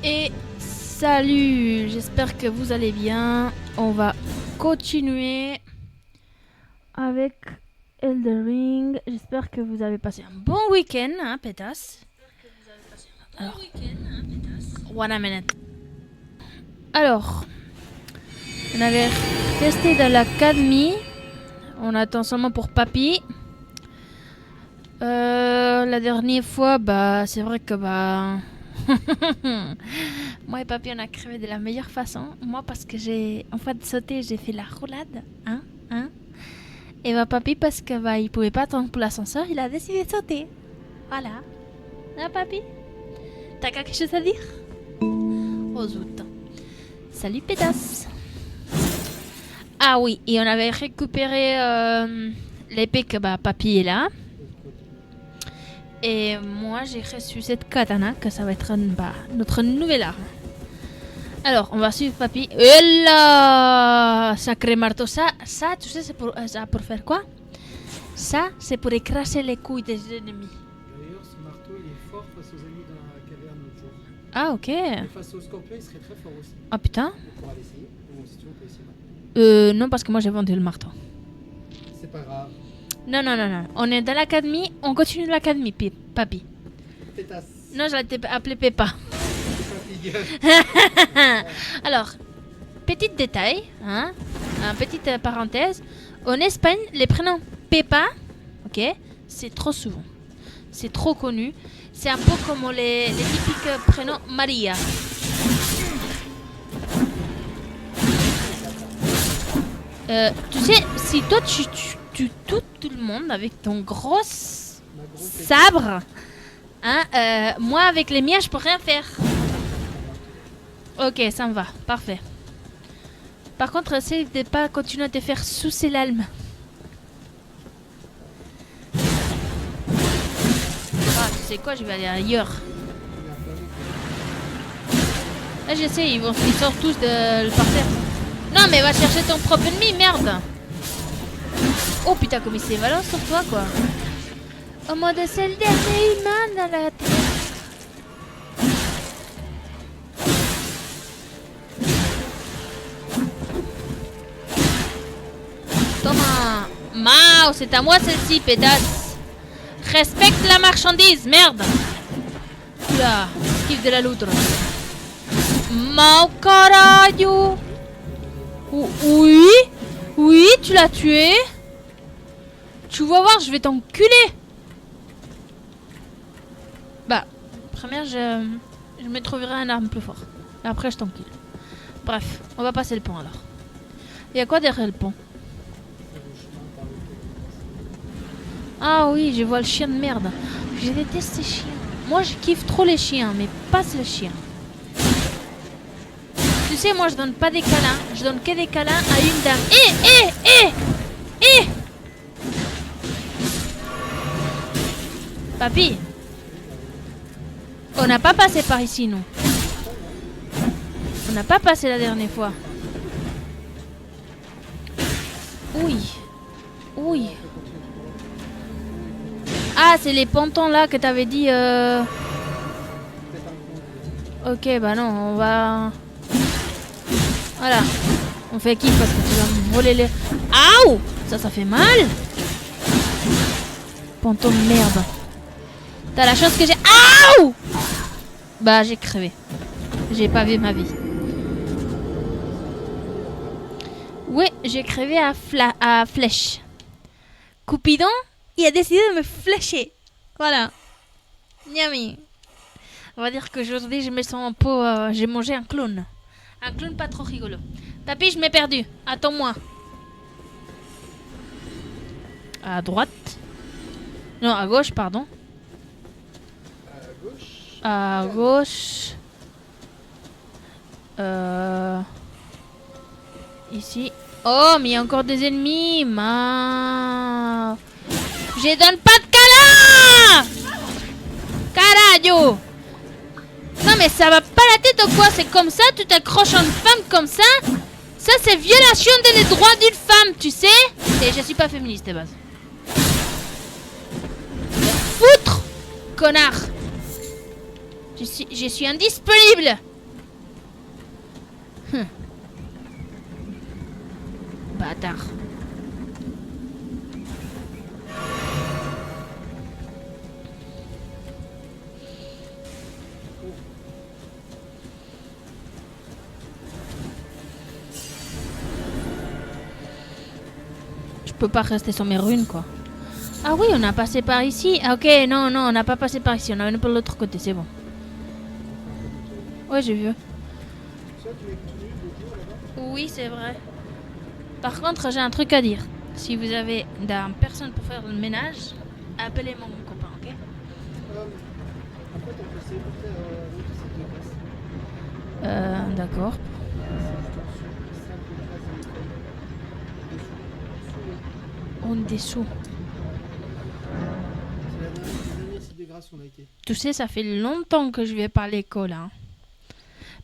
Et salut, j'espère que vous allez bien. On va continuer avec Elden Ring. J'espère que vous avez passé un bon week-end, hein, pétasse. Alors, one a minute. Alors, on avait testé dans l'académie. On attend seulement pour Papy. La dernière fois, c'est vrai que moi et Papy, on a crevé de la meilleure façon. Moi, parce que en fait de sauter, j'ai fait la roulade, hein. Et Papy, parce que il pouvait pas attendre pour l'ascenseur, il a décidé de sauter. Voilà. Hein, Papy? T'as quelque chose à dire? Oh zut. Salut, pétasse. Ah oui, et on avait récupéré l'épée que Papy est là. Et moi, j'ai reçu cette katana, que ça va être notre nouvelle arme. Alors, on va suivre Papy. Et là, sacré marteau. Ça, tu sais, c'est pour faire quoi? Ça, c'est pour écraser les couilles des ennemis. D'ailleurs, ce marteau, il est fort face aux ennemis dans la caverne l'autre jour. Ah, ok. Et face aux scorpions, il serait très fort aussi. Ah, putain. On pourra l'essayer. Ou si tu veux, on peut essayer maintenant. Non, parce que moi, j'ai vendu le marteau. C'est pas grave. Non. On est dans l'académie. On continue l'académie, Papy. Pétasse. Non, j'allais t'appeler Peppa. Alors, petit détail, hein, petite parenthèse. En Espagne, les prénoms Peppa, ok, c'est trop souvent. C'est trop connu. C'est un peu comme les typiques prénoms Maria. Tu sais, si toi tu tues tout le monde avec ton gros sabre, hein, moi avec les miens je peux rien faire. Ok, ça me va, parfait. Par contre, essaye de pas continuer à te faire sucer l'alme. Ah, tu sais quoi, je vais aller ailleurs. Là, j'essaie, ils sortent tous de par terre. Non, mais va chercher ton propre ennemi, merde. Oh putain, comme il s'évalence sur toi, quoi. Au mode c'est le dernier humain dans la terre. Thomas. Mao, c'est à moi celle-ci, pétasse. Respecte la marchandise, merde. Oula, esquive de la loutre. Mao carajo. Oui, tu l'as tué. Tu vas voir, je vais t'enculer. Première, je me trouverai un arme plus fort. Et après, je t'encule. Bref, on va passer le pont alors. Il y a quoi derrière le pont? Ah oui, je vois le chien de merde. Je déteste ces chiens. Moi, je kiffe trop les chiens, mais pas ce chien. Tu sais, moi, je donne pas des câlins. Je donne que des câlins à une dame. Papy, on n'a pas passé par ici, nous. On n'a pas passé la dernière fois. Oui. Ah, c'est les pontons là que t'avais dit. Ok, non, on va. Voilà. On fait kiff parce que tu vas me voler les. Aouh! Ça fait mal! Ponton de merde. T'as la chance que j'ai. Aouh! J'ai crevé. J'ai pas vu ma vie. Oui, j'ai crevé à flèche. Cupidon, il a décidé de me flécher. Voilà. Niami. On va dire qu'aujourd'hui, je me sens un peu... j'ai mangé un clown. Un clown pas trop rigolo. Papy, je m'ai perdu. Attends-moi. À droite. Non, à gauche, pardon. À gauche. Ici. Oh, mais il y a encore des ennemis. Je donne pas de câlin. Carajo. Non, mais ça va pas la tête ou quoi? C'est comme ça? Tu t'accroches à une femme comme ça? Ça, c'est violation des droits d'une femme, tu sais? Et je suis pas féministe de base. Foutre, connard. Je suis indisponible. Bâtard. Je peux pas rester sur mes runes, quoi. Ah oui, on a passé par ici. Ah, ok, non, non, on n'a pas passé par ici. On a venu par l'autre côté, c'est bon. Ouais, j'ai vu. Oui, c'est vrai. Par contre, j'ai un truc à dire. Si vous avez personne pour faire le ménage, appelez mon copain, ok? En fait, on peut essayer de faire ces deux places. D'accord. On est sous. C'est la dernière site de grâce où on a été. Tu sais, ça fait longtemps que je vais pas à l'école, hein.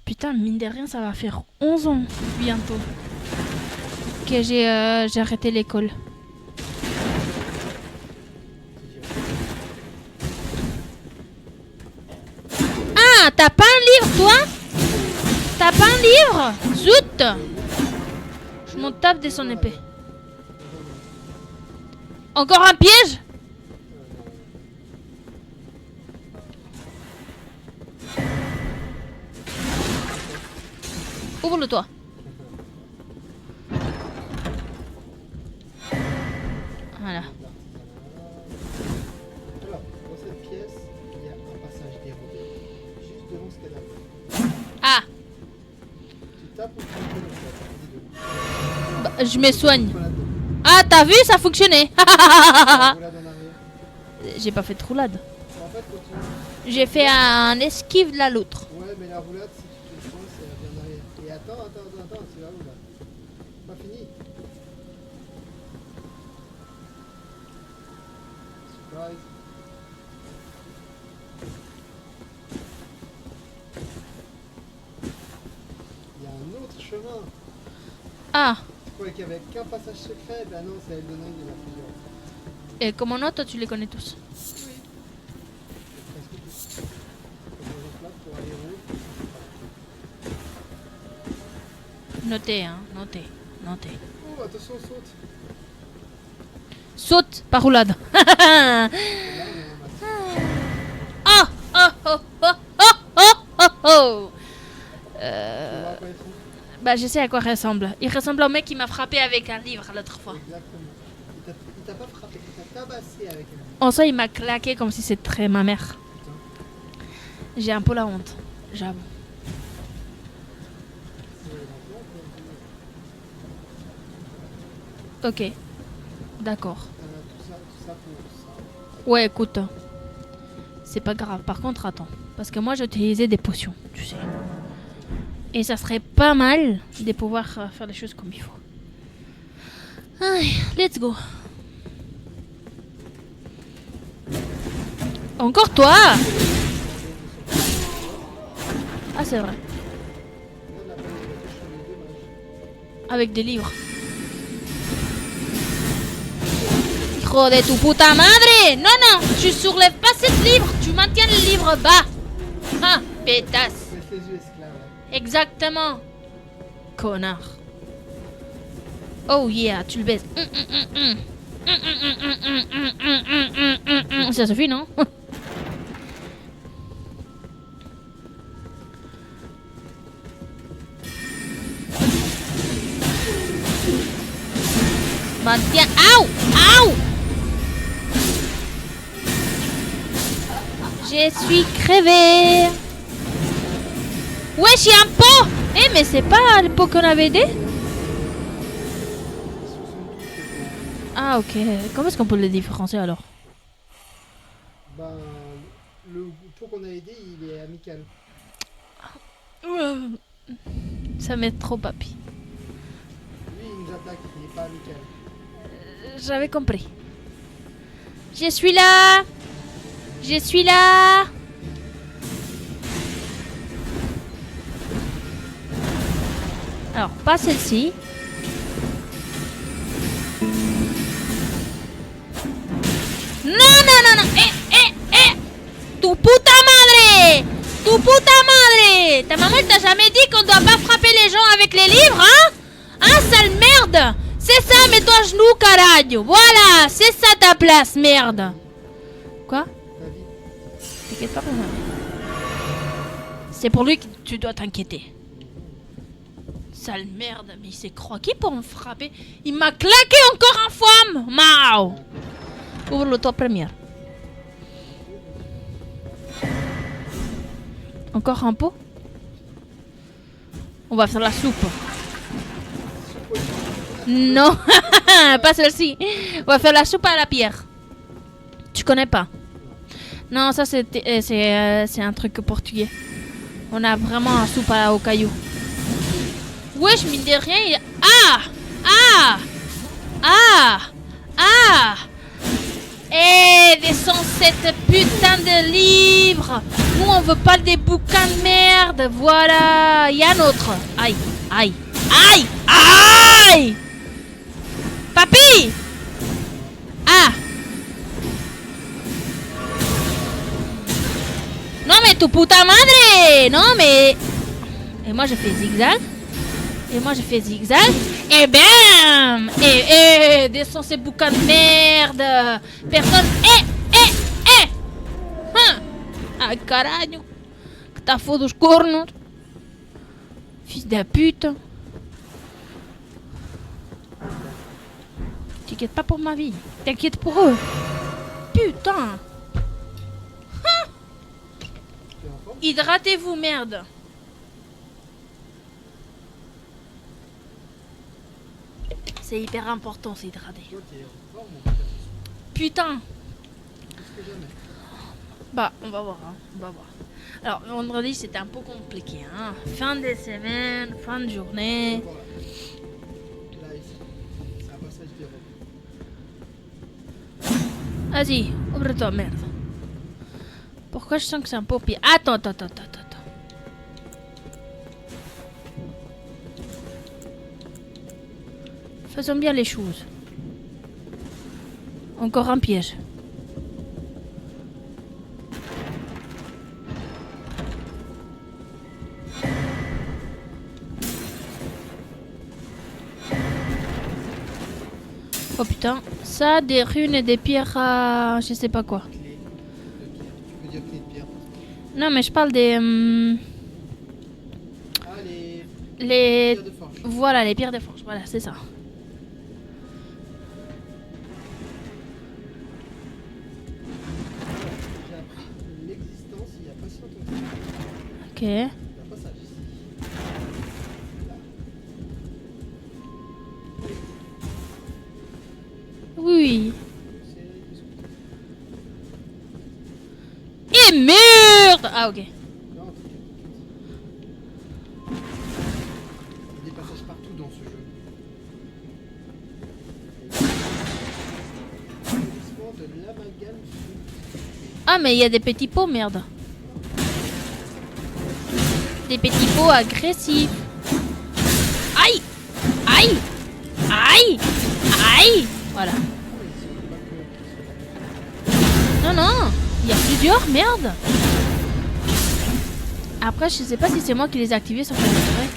Putain, mine de rien, ça va faire 11 ans bientôt que j'ai arrêté l'école. Ah, t'as pas un livre, toi? T'as pas un livre? Zut! Je m'en tape de son épée. Encore un piège? Ouvre-le, toi. Voilà. Alors, dans cette pièce, il y a un passage dérobé, juste devant ce cadavre. Ah, Tu tapes ou tu fais bah, je me soigne. Voilà, donc, Ah, t'as vu, ça fonctionnait. roulade en arrière. J'ai pas fait de roulade. En fait, quand tu... J'ai fait un esquive de la loutre. Ouais, mais la roulade, si tu te le points, c'est bien en arrière. Et attends, c'est là où là. Pas fini. Surprise. Il y a un autre chemin. Ah, Tu croyais qu'il y avait qu'un passage secret? Ben non, c'est Elden Ring, il y en a plusieurs. et comme on toi, tu les connais tous. Oui. Presque tous. Par exemple là, pour aller où? Notez, hein, notez, notez. Oh, attention, saute. Saute, par roulade. Et là, on a un masque. Oh, oh, oh, oh, oh, oh, oh, oh. Tu vas pas être où? Bah, je sais à quoi il ressemble. Il ressemble au mec qui m'a frappé avec un livre l'autre fois. Exactement. Il t'a pas frappé, il t'a tabassé avec un livre. En soi, il m'a claqué comme si c'était ma mère. J'ai un peu la honte, j'avoue. Ok, d'accord. Tout ça pour ça. Ouais, écoute, c'est pas grave. Par contre, attends, parce que moi, j'ai utilisé des potions, tu sais. Et ça serait pas mal de pouvoir faire les choses comme il faut. Allez, let's go. Encore toi? Ah, c'est vrai. Avec des livres. Hijo de tu puta madre! Non, non, tu soulèves pas ce livre, tu maintiens le livre bas. Ah, pétasse. Mettre les yeux esclaves. Là. Exactement. Connard. Oh yeah, tu le baises. Ça suffit, non? Maintiens. Aouh! Aouh! Je suis crevé. Wesh, y'a un pot! Eh, mais c'est pas le pot qu'on avait aidé? Ah, ok. Comment est-ce qu'on peut le différencier alors? Ben, le pot qu'on a aidé, il est amical. Ça m'est trop papy. Lui, il nous attaque, il n'est pas amical. J'avais compris. Je suis là! Je suis là! Alors, pas celle-ci. Non, non, non, non! Tu puta madre! Tu puta madre! Hé, ta maman t'a jamais dit qu'on doit pas frapper les gens avec les livres, hein? Hein, sale merde! C'est ça, mets-toi à genoux, caralho! Voilà, c'est ça ta place, merde! Quoi? David, T'inquiète pas pour moi. C'est pour lui que tu dois t'inquiéter. Sale merde, mais il s'est croqué pour me frapper. Il m'a claqué encore un fois! Mao! Ouvre-le toi première. Encore un pot? On va faire la soupe. Non, pas celle-ci. On va faire la soupe à la pierre. Tu connais pas? Non, ça c'est un truc portugais. On a vraiment un soupe au caillou. Wesh, mine de rien, il... Ah! Ah! Ah! Ah! Eh, descends cette putain de livre! Nous, on veut pas des bouquins de merde! Voilà! Il y a un autre! Aïe! Aïe! Aïe! Aïe! Papi! Ah! Non, mais tu puta madre! Non, mais... Et moi, je fais zigzag. Et moi, je fais zigzag. Et bam! Et descends ces bouquins de merde! Personne... Hum. Ai, caralho! Que tá foda os cornos! Fils de pute! T'inquiète pas pour ma vie. T'inquiète pour eux. Putain! Hydratez-vous, merde! C'est hyper important, c'est hydraté. toi, t'es en forme, mon putain. Putain! Plus que jamais. Bah, on va voir, hein. On va voir. Alors, vendredi, c'était un peu compliqué, hein. Fin de semaine, fin de journée. Voilà. Là, ici. C'est un passage d'Europe. Vas-y, ouvre-toi, merde. Pourquoi je sens que c'est un peu pire? Attends. Faisons bien les choses. Encore un piège. Oh putain, ça, des runes et des pierres à... je sais pas quoi. Clé de pierre. Tu veux dire clé de pierre? Non, mais je parle des... Ah, les les... pierres de forge. Voilà, les pierres de forge. Voilà, c'est ça. J'ai appris l'existence il y a pas si longtemps que ça. Ok. Il y a un passage ici. Là. Oui. C'est... Et merde! Ah, ok. Non, t'inquiète. Il y a des passages partout dans ce jeu. Glissement de l'amalgame. Ah, mais il y a des petits pots, merde. Des petits pots agressifs. Aïe! Aïe! Aïe! Aïe! Voilà. Non, il y a plusieurs, merde. Après, je sais pas si c'est moi qui les ai activés sans faire exprès.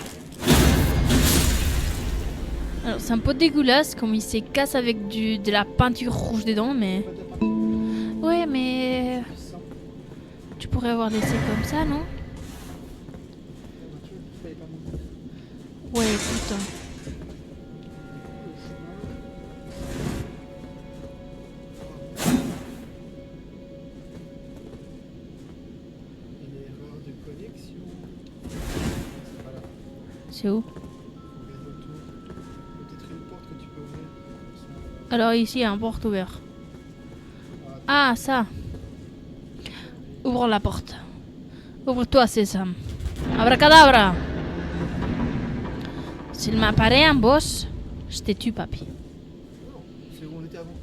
Alors, c'est un peu dégueulasse, comme il se casse avec de la peinture rouge dedans, mais... Ouais, mais... Tu pourrais avoir laissé comme ça, non? Ouais, putain. C'est où? Peut-être une porte que tu peux ouvrir. Alors ici, il y a un porte ouvert. Ah, ça. Ouvre la porte. Ouvre-toi, Sésame. Abracadabra. S'il m'apparaît un boss, je te tue, papy. Non, c'est où on était avant.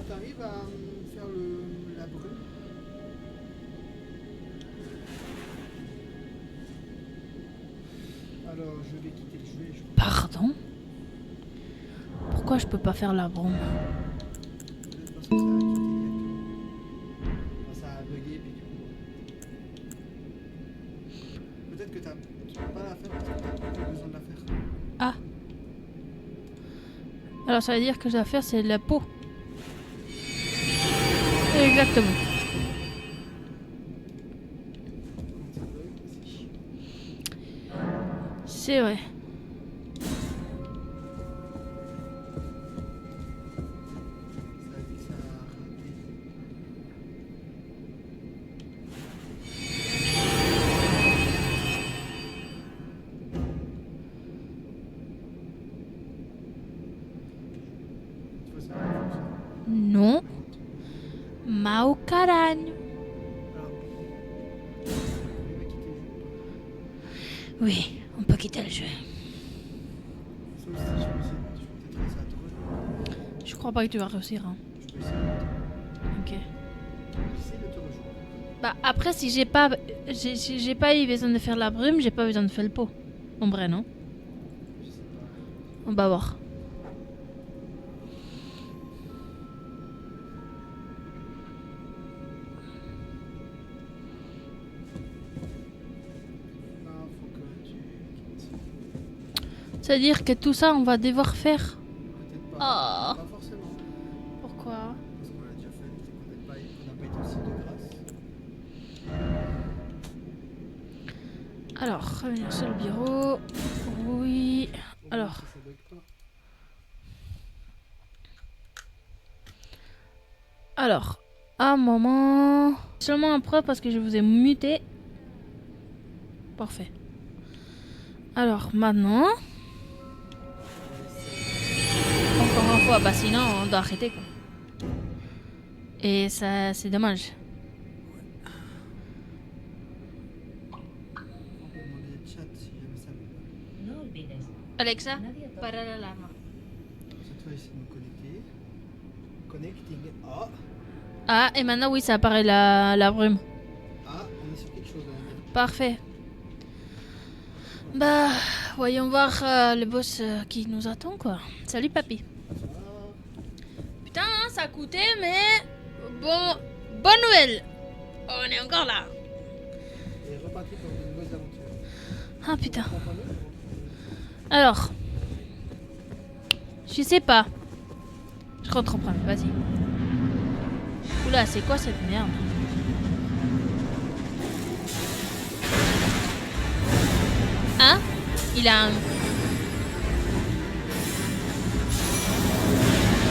T'arrives à faire la brume? Alors, je vais quitter le jeu et je... Pardon? Pourquoi je peux pas faire la bombe? Parce que ça a quitté directement. Enfin, ça a bugué, puis du coup... peut-être que tu peux pas la faire parce que tu as besoin de la faire. Ah. Alors ça veut dire que je dois faire c'est la peau. Exactement. C'est vrai. Non. Mau caralho. Oui, on peut quitter le jeu. Je crois pas que tu vas réussir. Hein. Ok. Bah après si j'ai pas eu besoin de faire la brume, j'ai pas besoin de faire le pot. En vrai non. On va voir. C'est-à-dire que tout ça on va devoir faire. Peut-être pas. Pas forcément. Pourquoi? Parce qu'on l'a déjà fait, on n'a pas été aussi de grâce. Alors, revenir sur le bureau. Oui. Alors. Alors, un moment. Seulement un preuve parce que je vous ai muté. Parfait. Alors, maintenant. Encore une fois, bah sinon on doit arrêter quoi. Et ça, c'est dommage. Alexa, para l'alarme. Cette fois, essayer de me connecter. Connecting. Ah. Ah, et maintenant oui, ça apparaît la brume. Ah, on est sur quelque chose. Parfait. Bah, voyons voir le boss qui nous attend quoi. Salut papy. Putain, hein, ça a coûté, mais bon, bonne nouvelle. On est encore là. Et reparti pour une nouvelle aventure. Ah putain. Alors, je sais pas. Je rentre en premier, vas-y. Oula, c'est quoi cette merde? Hein? Il a un...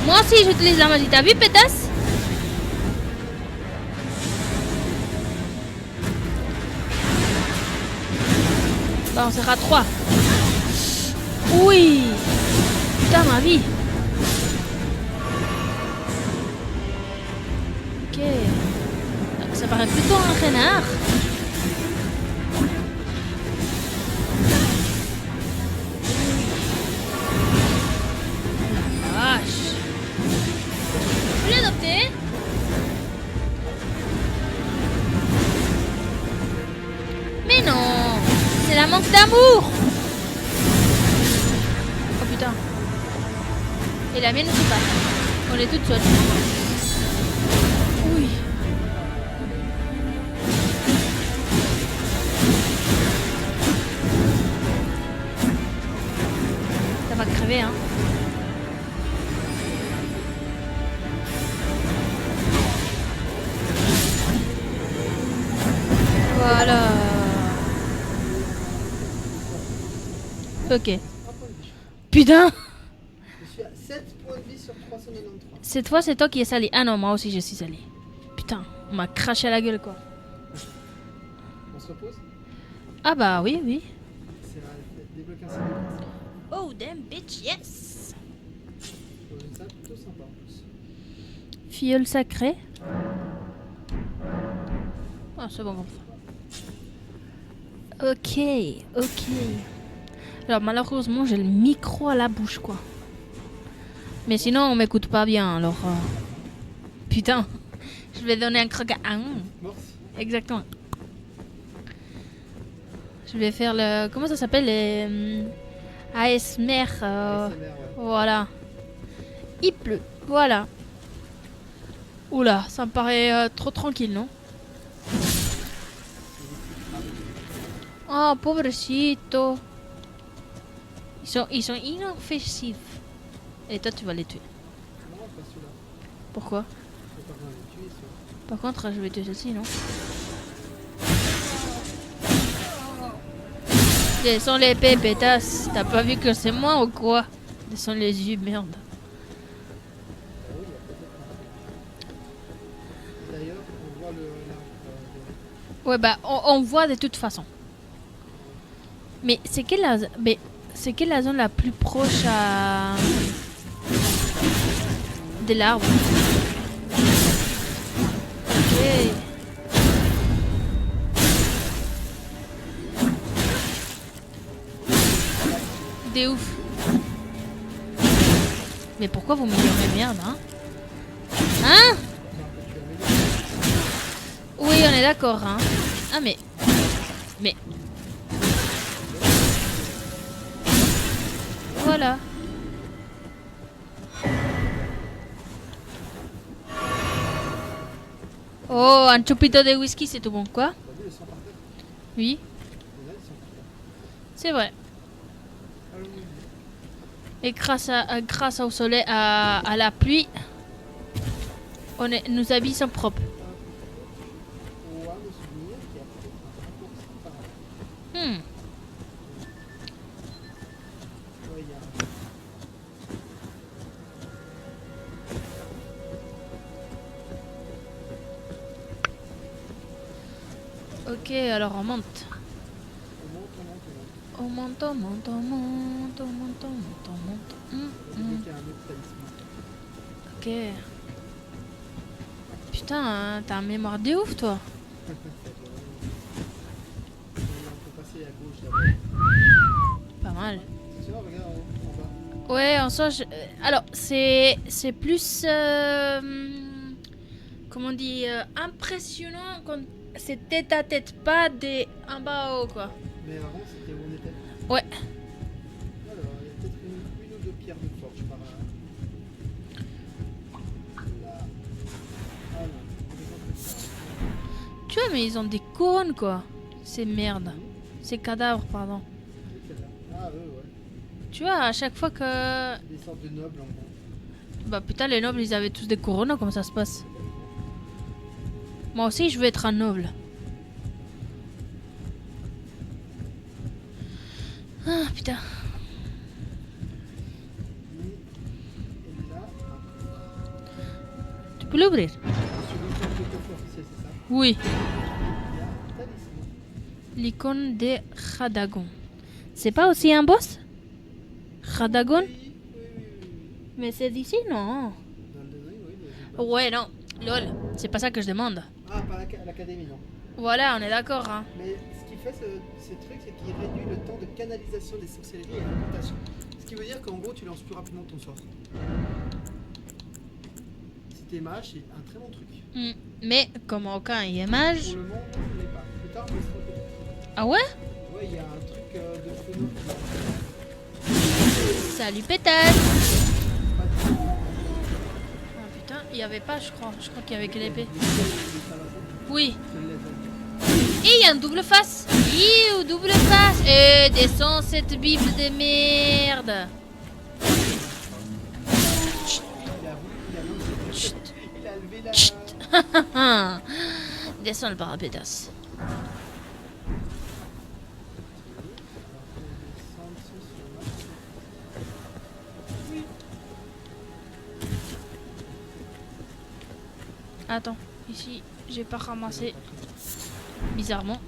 Moi aussi j'utilise la magie, t'as vu pétasse? Bah on sera 3. Oui. Putain ma vie. Ok. Ça paraît plutôt un renard. Vache. Je l'ai adopté. Mais non. C'est la manque d'amour. Oh putain. Et la mienne aussi pas. On est toutes seules. Oui. Ça va crever hein. Voilà. Ok. Putain. Je suis à 7 points de vie sur 393. Cette fois, c'est toi qui es salé. Ah non, moi aussi, je suis salé. Putain, on m'a craché à la gueule, quoi. On se repose? Ah bah oui, oui. C'est débloquer un serveur. Oh, damn bitch, yes. Dans une salle plutôt sympa en plus. Filleul sacré. Ah, c'est bon. Ok, ok. Alors malheureusement, j'ai le micro à la bouche, quoi. Mais sinon, on m'écoute pas bien, alors... Putain, je vais donner un croc à... Ah, Merci. exactement. Je vais faire le... Comment ça s'appelle? Les... ASMR. ASMR, ouais. Voilà. Il pleut. Voilà. Oula, ça me paraît trop tranquille, non? Oh, pobrecito. Ils sont inoffensifs. Et toi, tu vas les tuer. Non, pas celui-là. Pourquoi? Faut pas vraiment les tuer, ça. Par contre, je vais tuer celle-ci, non? Descends l'épée, pétasse. T'as pas vu que c'est moi ou quoi? Descends les yeux, merde. Ah oui, il y a peut-être un. D'ailleurs, on voit le. Ouais, bah, on voit de toute façon. Mais c'est quelle la zone la plus proche à... de l'arbre? Ok. De ouf. Mais pourquoi vous me dites merde, hein? Hein? Oui, on est d'accord, hein? Ah, mais... Voilà. Oh, un chupito de whisky, c'est tout bon, quoi? T'as vu le sang par terre? Oui, Et là, le sang par terre. c'est vrai. Ah oui. Et grâce au soleil, à la pluie, nos habits sont propres. Ou un de souvenir qui a peut-être un raccourci par là. Hmm. Ouais, il y a Ok, alors on monte. on monte, on monte, on monte. On monte. J'ai débloqué un autre talisman. Ok. Putain, hein, t'as un mémoire de ouf, toi. Ça doit- on peut passer à gauche d'abord. Pas mal. C'est ça, regarde en bas. Ouais, en soi, alors, c'est plus... comment on dit, impressionnant quand c'est tête à tête, pas des en bas à haut, quoi. Mais avant, c'était où on était. Ouais. Alors, il y a peut-être une ou deux pierres de forge par là. Là. Ah non, on est dans tout ça. Tu vois, mais ils ont des couronnes, quoi. Ces merdes. Ces cadavres, pardon. Ah, eux, ouais. Tu vois, à chaque fois que... Des sortes de nobles en gros. Bah putain, les nobles, ils avaient tous des couronnes, comment ça se passe? Moi aussi, je veux être un noble. Ah, putain. Et là, Tu peux l'ouvrir? celui qui a le coffre officiel, c'est ça. Oui. Il y a un talisman. L'icône de Radagon. C'est pas aussi un boss? Radagon? Oui. Mais c'est d'ici, non? Dans le design, oui. Mais Ouais, non. Lol, c'est pas ça que je demande. ah, pas à l'académie, non. Voilà, on est d'accord, hein. Mais ce qu'il fait, ce truc, c'est qu'il réduit le temps de canalisation des sorcelleries et d'incantation. Ce qui veut dire qu'en gros, tu lances plus rapidement ton sort. Si t'es mage, c'est un très bon truc. Mais comme aucun y est mage... Pour le moment, je l'ai pas. Plus tard, on le sera peut-être. Ah ouais? Ouais, il y a un truc de fenouil. Salut pétale! Pas de Ah putain, il y avait pas, je crois. Je crois qu'il y avait que l'épée. Oui. Et il y a un double face. Iou, double face. Et descends cette bible de merde. Chut. Il a levé la... Descends le parapétasse. Attends, ici, j'ai pas ramassé. Bizarrement.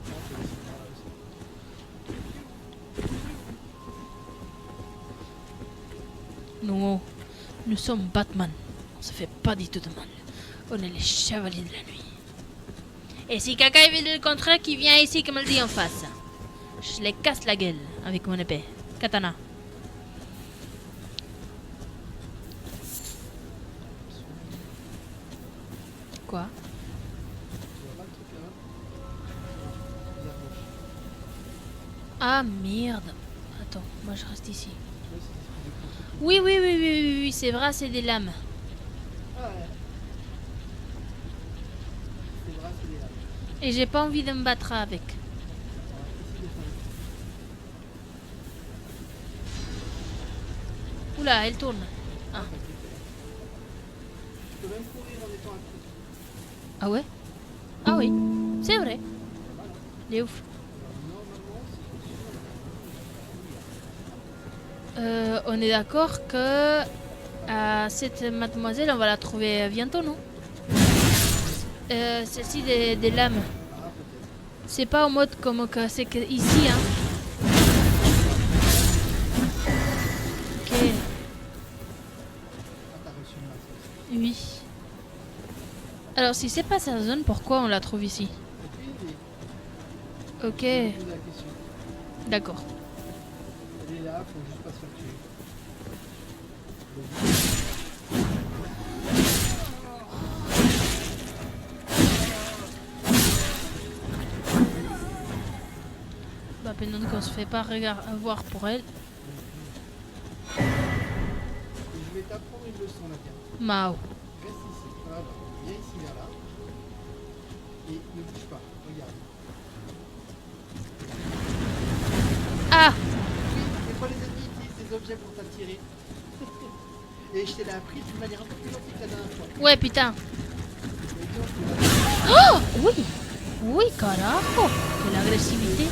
Nous sommes Batman. On se fait pas du tout de mal. On est les chevaliers de la nuit. Et si quelqu'un veut le contraire, qui vient ici, comme me le dit en face. Je les casse la gueule avec mon épée. Katana. Quoi? Ah merde. Attends, moi je reste ici. Oui, c'est vrai, c'est des lames. Ah ouais. C'est vrai, c'est des lames. Et j'ai pas envie de me battre avec. Ici, des fins de Oula, elle tourne. Ah, Tu peux même courir en étant accroupi. ah ouais? Ah oui, c'est vrai. Pas mal, hein. Il est ouf. Alors, normalement, si je suis sûr, On est d'accord que cette mademoiselle, on va la trouver bientôt, non? Celle-ci des lames. ah, peut-être. C'est pas en mode comme que c'est que ici, hein. Ok, Ah, t'as reçu une masse aussi. oui. Alors si c'est pas sa zone, pourquoi on la trouve ici? Aucune idée. Ok, Je me pose la question. d'accord. Elle est là, faut juste pas se faire tuer. Bah pendant qu'on se fait pas voir pour elle. Et je vais t'apprendre une leçon là, tiens. Mao. Reste ici. Voilà, viens ici vers là. Et ne bouge pas. Regarde. Ah! Oui, des fois les ennemis utilisent des objets pour t'attirer. Et je t'ai appris d'une manière un peu plus gentille que la dernière fois. Ouais, putain. Mais toi, Oh! Oui! Oui, carajo! Quelle agressivité.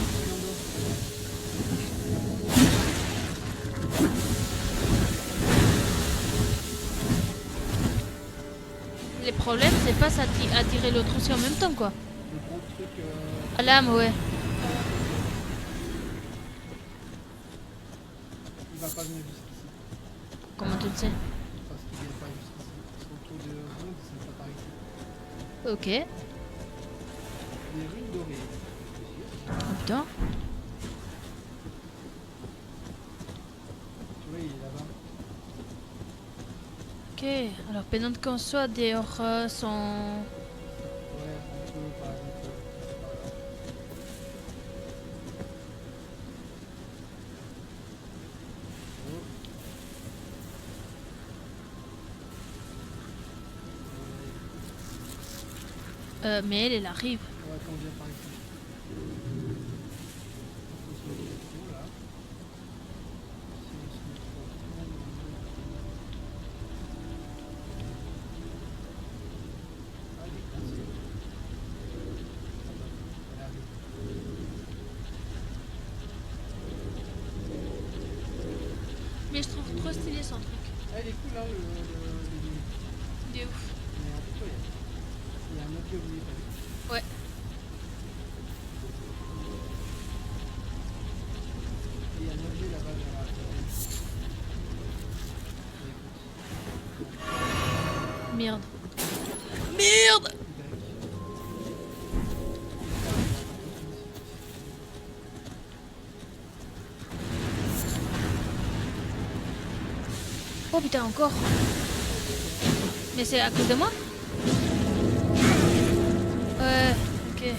Les problèmes, c'est pas attirer l'autre aussi en même temps, quoi. le gros truc. À l'âme, ouais. Il va pas venir jusqu'ici. Comment tu le sais? Parce qu'il vient pas jusqu'ici. Son tour de ronde, il ne pas par ici. Ok. Des runes dorées. Oh, putain. Tu vois, il est là-bas. Ok. Alors, pendant qu'on soit dehors, son... Ouais, on peut par exemple. Par là. Oh. Mais elle arrive. Ouais, attends, on vient par ici. On se met trop là. Si on se met trop, ah, il est coincé. Elle arrive. Mais je trouve trop stylé son truc. Ah, il est cool, hein, le Il est ouf. mais attention, il y a un objet oublié, t'as vu? Ouais. Et il y a un objet là-bas vers la Merde. Merde! Oh putain, encore. Mais c'est à cause de moi? Ouais, ok.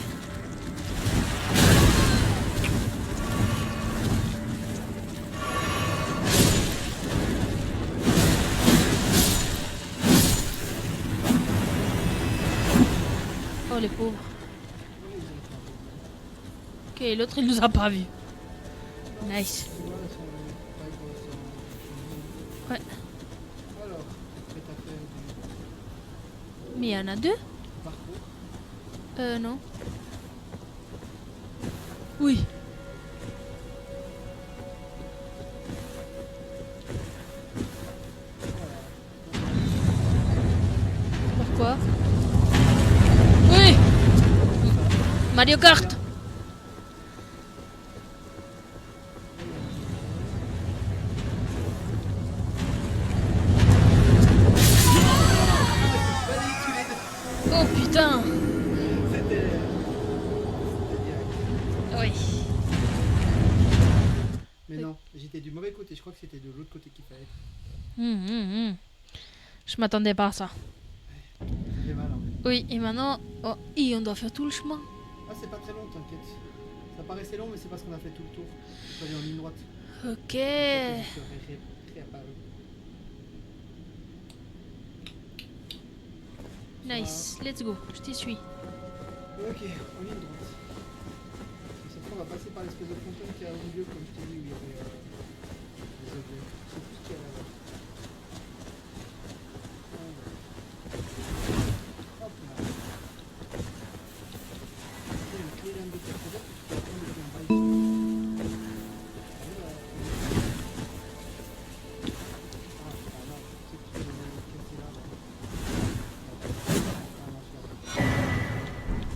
Oh les pauvres. Ok, l'autre il nous a pas vus. Nice. Ouais. Alors, prêt à faire du Mais il y en a deux? parcours. Non. Oui. Pourquoi? Oui! Mario Kart! Oh putain! C'était direct. Oui. Mais non, j'étais du mauvais côté, je crois que c'était de l'autre côté qu'il fallait. Je m'attendais pas à ça. Ça fait mal, hein. Oui, et maintenant... Oh, et on doit faire tout le chemin. Ah, c'est pas très long, t'inquiète. Ça paraissait long, mais c'est parce qu'on a fait tout le tour. Il faut aller en ligne droite. Ok. Je serai réapparu. Nice. Let's go. Je t'y suis. Ok, en ligne droite. Parce que cette fois, on va passer par l'espèce de fontaine qui a au milieu, comme je t'ai dit, où il y avait des objets. C'est tout ce qu'il y a là-bas. C'est-à-dire que tu peux attendre depuis un bail. Ah, c'est pas mal. Tu sais que tu peux les casser là. Ah, non, je l'ai.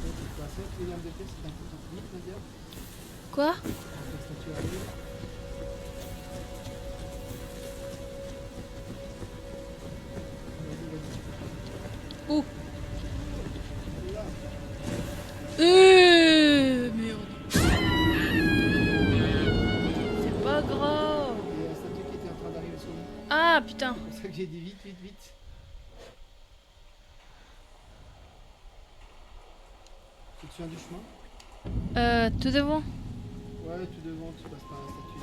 Donc, tu peux passer. Les lames de pièces, c'est un peu vite, Nadia. Quoi? Donc, la statue arrive. Vas-y, vas-y. Où? Là. Merde. C'est pas grave. Et la statue qui était en train d'arriver sur nous. Ah putain. C'est pour ça que j'ai dit vite, vite, vite. Tu te souviens du chemin? Tout devant. Ouais, tout devant, tu passes par la statue.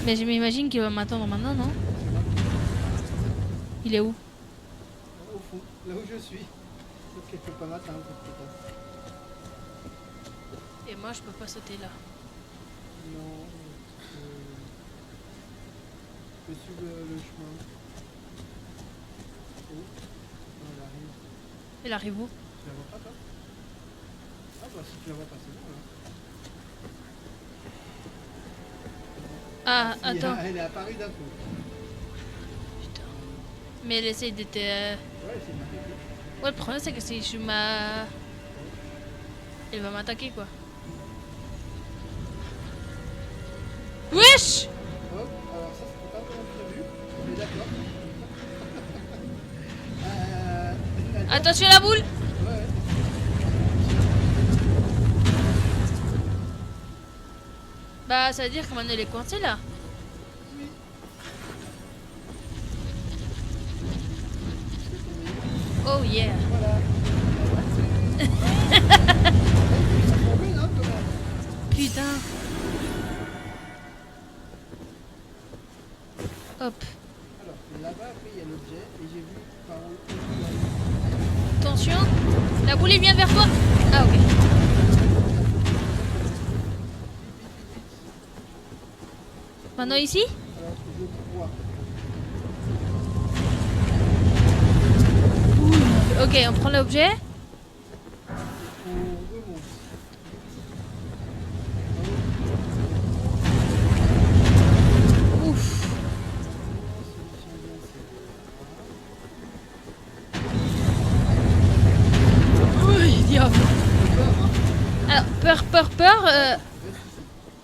Mais je m'imagine qu'il va m'attendre maintenant, non? Il est où? Au fond, là où je suis. Sauf qu'elle peut pas m'atteindre pour que tu passes. Et moi je peux pas sauter là. Non, je peux suivre le chemin. Oh, non, elle arrive. Elle arrive où? Tu la vois pas, toi? Ah bah si tu la vois pas, c'est bon, là. Ah, Si, attends. elle est apparue d'un coup. Putain. Mais elle essaye d'être... Ouais, c'est magnifique. Ouais, le problème c'est que si je m'a... Elle va m'attaquer quoi. Wesh! Hop, alors ça c'était pas vraiment prévu, mais d'accord. Attends. Attention à la boule! Ouais. Bah ça veut dire que maintenant elle est coincée là. Oui. Oh yeah. Voilà. Ça tombe, hein, quand même. Putain. Hop. Alors, là-bas, après, il y a l'objet, et j'ai vu par où. Attention. La boule elle vient vers toi. Ah ok. Maintenant ici? Alors, je crois. Ok, on prend l'objet. On remonte. Ouf. Oui, diable. Alors, peur.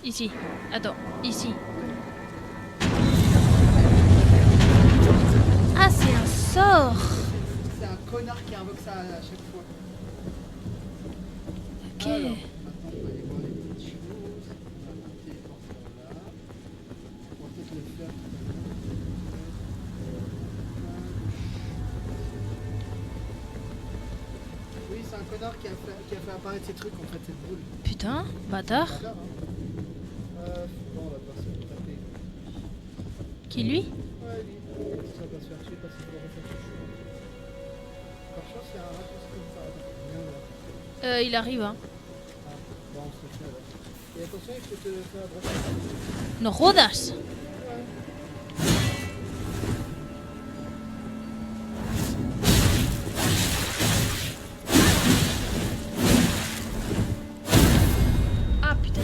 Ici. Attends, ici. Ah, c'est un sort. C'est un connard qui invoque ça à chaque fois. Ok. Alors, maintenant, on va aller voir les petites choses. On va monter les porteurs là. On va peut-être le faire tout à l'heure. Oui, c'est un connard qui a fait apparaître ces trucs en fait, cette boule. Putain, bâtard. Bizarre, hein. Bon, on va devoir se taper. Qui lui? Ouais, lui. Ça va pas se faire tuer parce qu'il va refaire tout chaud. Par chance, il y a un raccourci comme ça. Attends, viens là. Il arrive, hein. Ah, bon, on se fait alors. Et attention, il faut te faire à droite. No jodas. Ouais. Ah putain.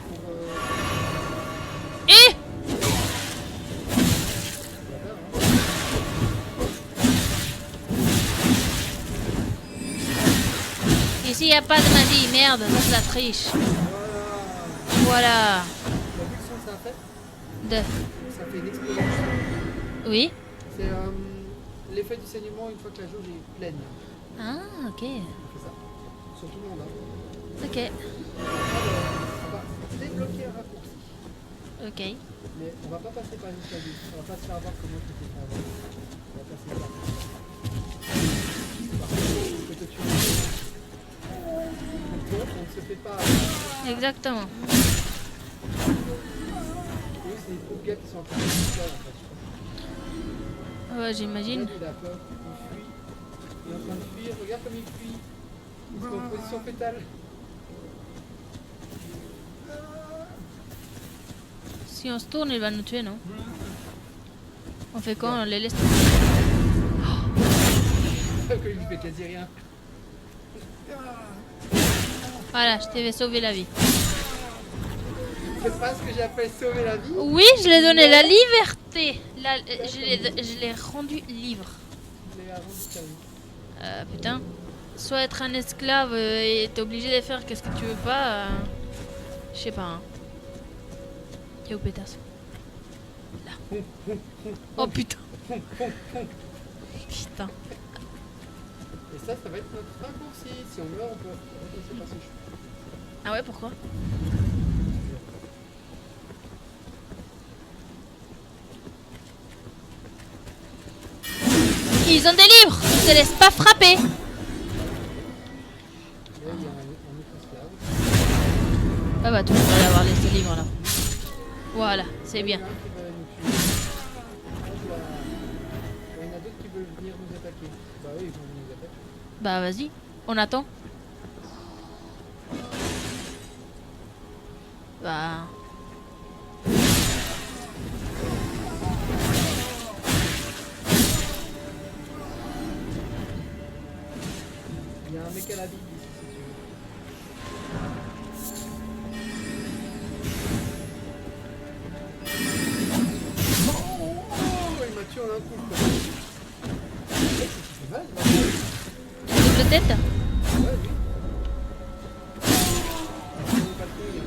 Pour, Et ici y a pas de magie, merde, ça c'est la triche. Voilà. T'as vu le son que ça a fait? De. Ça fait une explosion. Oui. C'est l'effet du saignement une fois que la jauge est pleine. Ah, ok. On fait ça. Sur tout le monde. Hein. Ok. On va débloquer un raccourci. Ok. Mais on va pas passer par les escaliers. On va pas se faire avoir comme moi je t'ai fait avoir. On va passer par là. Je peux te tuer. Donc on ne se fait pas avoir. Exactement. Oui, c'est des pauvres gars qui sont en train de se faire en fait. Ouais, j'imagine. Regarde, il a peur. Il fuit. Il est en train de fuir. Regarde comme il fuit. Ils sont en position fétale. Si on se tourne, il va nous tuer, non? On fait quoi? On les laisse. fais quasi rien. Voilà, je t'avais sauvé la vie. C'est pas ce que j'appelle sauver la vie. Oui, je l'ai donné la liberté. Je l'ai rendu libre. Mais avant de terminer. Putain. Soit être un esclave et t'es obligé de faire qu'est-ce que tu veux pas. Je sais pas. Hein. T'es où pétasse? Là. Oh putain. Putain. Et ça va être notre raccourci. Si on meurt, on peut repasser par ce chemin. Ah ouais, pourquoi? Ils ont des livres. Ils te laissent pas frapper. Là, il y a un autre esclave. Ah bah tu devrais avoir laissé livre là. Voilà, c'est bien. Il y en a un qui va nous tuer. Il y en a d'autres qui veulent venir nous attaquer. Bah oui, ils vont nous attaquer. Bah vas-y, on attend. Bah... Il y a un mec à la Bible ici, si tu veux. Oh, il m'a tué en un coup. Quoi. Ça fait mal, là. Double tête? Ouais, oui. On est pas trop, il y a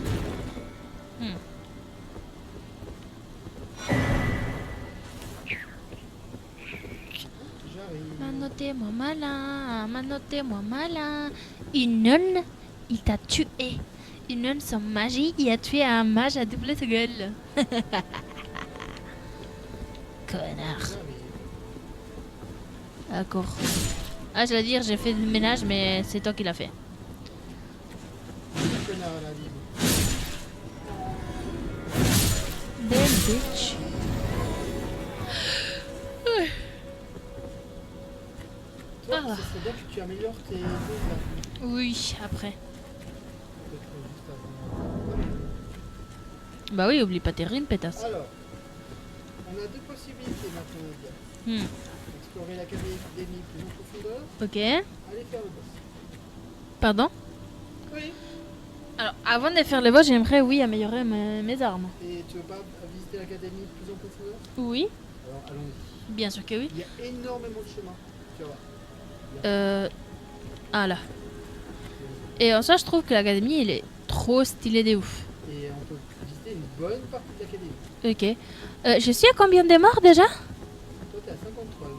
un- J'arrive. Manotez-moi malin, manotez-moi malin. Une nonne, il t'a tué. Une nonne sans magie, il a tué un mage à double gueule. Connard. J'arrive. D'accord. Ah, je vais dire, j'ai fait le ménage, mais c'est toi qui l'as fait. Connard à la Bible. Belle bitch. Toi, Ah. ça serait bien que tu améliores tes doses là. Oui, après. Peut-être juste avant. Bah oui, oublie pas tes runes, pétasse. Alors, on a deux possibilités maintenant, on va dire. Explorer l'académie plus en profondeur, Ok. aller faire le boss. Pardon? Oui. Alors, avant de faire le boss, j'aimerais, oui, améliorer mes armes. Et tu veux pas visiter l'académie plus en profondeur? Oui, Alors, allons-y. bien sûr que oui. Il y a énormément de chemins. Tu vas voir. Ah là. Et en soi, je trouve que l'académie, il est trop stylé de ouf. Et on peut visiter une bonne partie de l'académie. Ok. Je suis à combien de morts déjà? Toi, t'es à 53, non?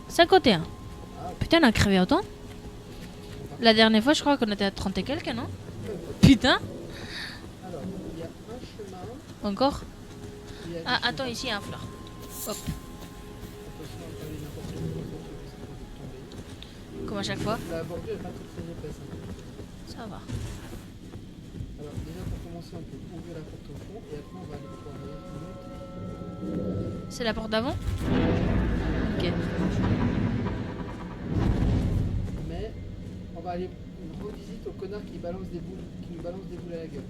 51. Ah, Putain, on a crevé autant. La dernière fois, je crois qu'on était à 30 et quelques, non? Putain. alors, il y a un chemin. Encore? Il y a des Ah, chemins. attends, ici, il y a un fleur. Hop. Attention à pas aller n'importe où, parce que ça peut tomber. Comme à chaque fois. La bordure est pas très épaisse. Hein. Ça va. Alors, déjà, pour commencer, on peut ouvrir la porte au fond et après, on va aller pouvoir monter. C'est la porte d'avant? Ok. Mais on va aller rendre visite au connard qui balance des boules, qui nous balance des boules à la gueule.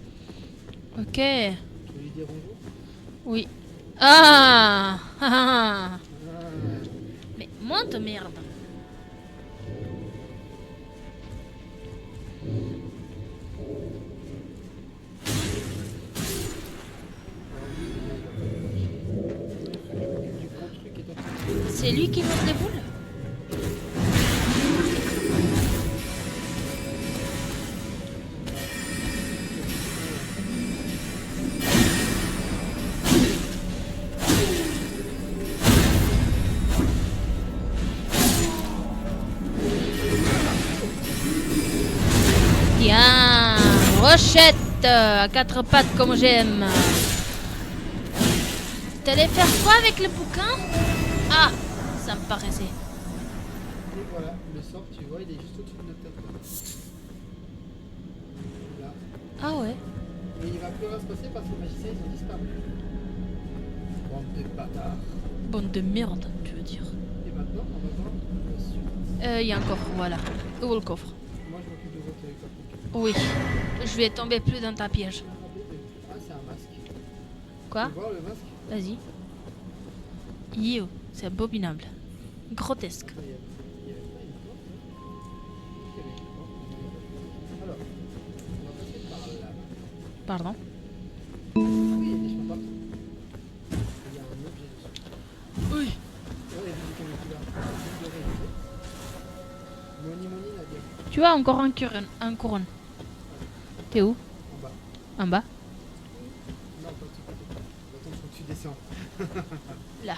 Ok. Tu veux lui dire bonjour? Oui. Ah, ah, ah. Ah, Mais monte, merde. du gros truc est en train de se- C'est lui qui lance des boules? Tiens, rochette à quatre pattes comme j'aime. T'allais faire quoi avec le bouquin? Ah, ça me paraissait. Et voilà, le sort, tu vois, il est juste au-dessus de notre tête. Là. Ah ouais. Et il va plus rien se passer parce que les magiciens, ils ont disparu. Bande de bâtards. Bande de merde, tu veux dire. Et maintenant, on va voir la suite. Il y a un coffre, voilà. Ouvre le coffre. Moi, je m'occupe de votre coffre. Oui, je vais tomber plus dans ta piège. Ah, c'est un masque. Quoi? Tu veux voir le masque? Vas-y. Yo, c'est abominable. Grotesque. Il y avait pas une porte, Pardon. Oui, il y a des chemins partout. Il y a un objet dessus. Oui. Ouais, il y a des couleurs. De réaliser. Moni Moni Nadia. Tu as encore un couronne. T'es où? En bas. En bas? Non, pas de ce côté. Attends, faut que tu descends. Là.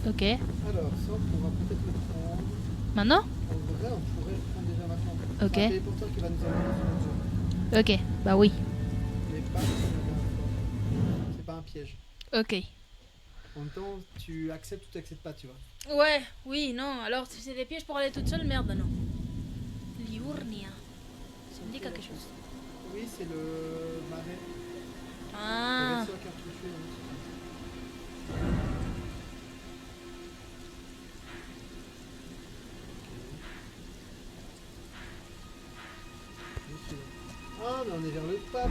Ok. Alors, ça, on va peut-être le prendre. Maintenant? En vrai, on pourrait le prendre déjà maintenant. Ok. C'est un téléporteur qui va nous amener dans une autre zone. Ok. Bah oui. Mais pas comme la dernière fois. C'est pas un piège. Ok. En même temps, tu acceptes ou tu acceptes pas, tu vois. Ouais, oui, non. Alors, si c'est des pièges pour aller toute seule, merde, non. Liurnia. Ça me dit quelque chose. Oui, c'est le marais. Ah. Le vaisseau à cartoucher. Ah, mais on est vers le pape.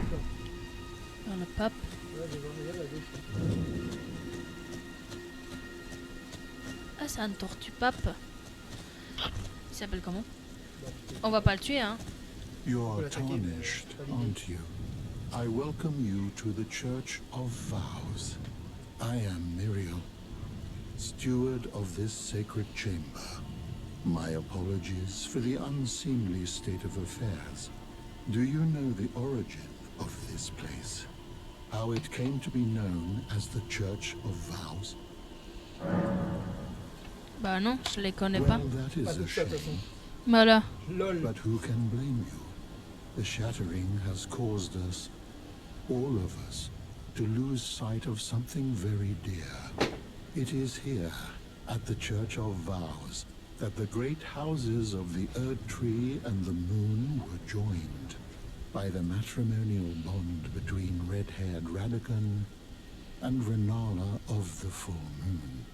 Dans le pape. Ouais, je vais voir, regarde à gauche. Ah, c'est un tortue pape. Il s'appelle comment? Bon, On va pas le tuer, hein. You're Well, attaquer, tarnished, pas l'idée. aren't you? I welcome you to the Church of Vows. I am Miriel, steward of this sacred chamber. My apologies for the unseemly state of affairs. Do you know the origin of this place? How it came to be known as the Church of Vows? Bah non, je les connais pas. Well, that Pas is de a ça, de toute façon. shame. Voilà. LOL. But who can blame you? The shattering has caused us, all of us, to lose sight of something very dear. It is here, at the Church of Vows, that the great houses of the Erd Tree and the Moon were joined by the matrimonial bond between red-haired Radagon and Renala of the Full Moon.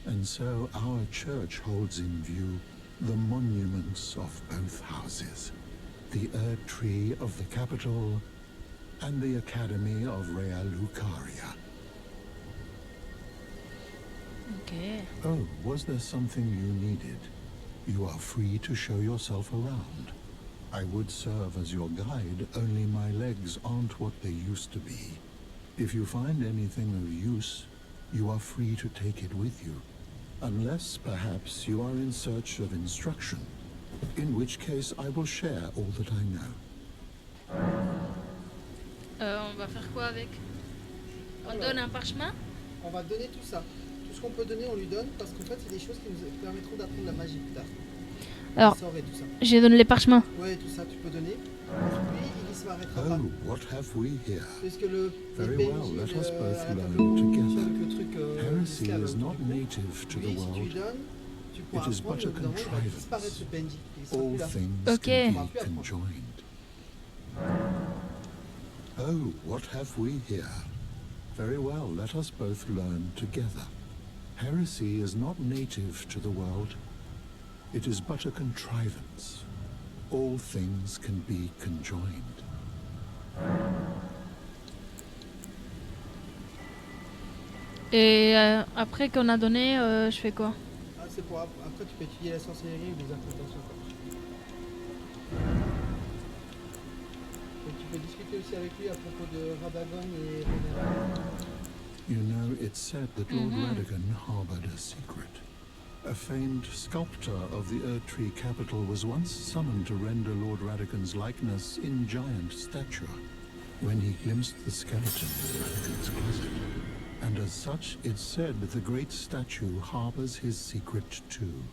And so our church holds in view the monuments of both houses, the Erd Tree of the capital and the Academy of Rea Lucaria. Ok. Oh, was there something you needed? You are free to show yourself around. I would serve as your guide, only my legs aren't what they used to be. If you find anything of use, you are free to take it with you. Unless, perhaps, you are in search of instruction, in which case I will share all that I know. On va faire quoi avec? On Alors. donne un parchemin? On va donner tout ça. Tout ce qu'on peut donner, on lui donne parce qu'en fait, c'est des choses qui nous permettront d'apprendre la magie plus tard. Alors, Les sorts et tout ça. j'ai donné les parchemins. Ouais, tout ça, tu peux donner. Lui, il se m'arrêtera pas. Oh, what have we here? Puisque le Very les well, PNJ, let us both à la learn table, together. avec le truc, Heresy l'esclave, is le not truc. native to Lui, the si tu lui world. donnes, tu pourras It is apprendre, but a au bout d'un moment, il va contrivance. disparaître ce PNJ. Il sera All plus là. things Ok. can On va be plus apprendre. conjoined. Oh, what have we here? Very well, let us both learn together. Heresy is not native to the world. It is but a contrivance. All things can be conjoined. Et après qu'on a donné, je fais quoi? Ah, c'est pour après, tu peux étudier la sorcellerie ou des incantations. Et tu peux discuter aussi avec lui à propos de Radagon et Renala. You know, it's said that Lord Mhm. Radagon harbored a secret. A famed sculptor of the Erd Tree capital was once summoned to render Lord Radagon's likeness in giant stature when he glimpsed the skeleton in Radagon's closet. And as such, it's said that the great statue harbors his secret too.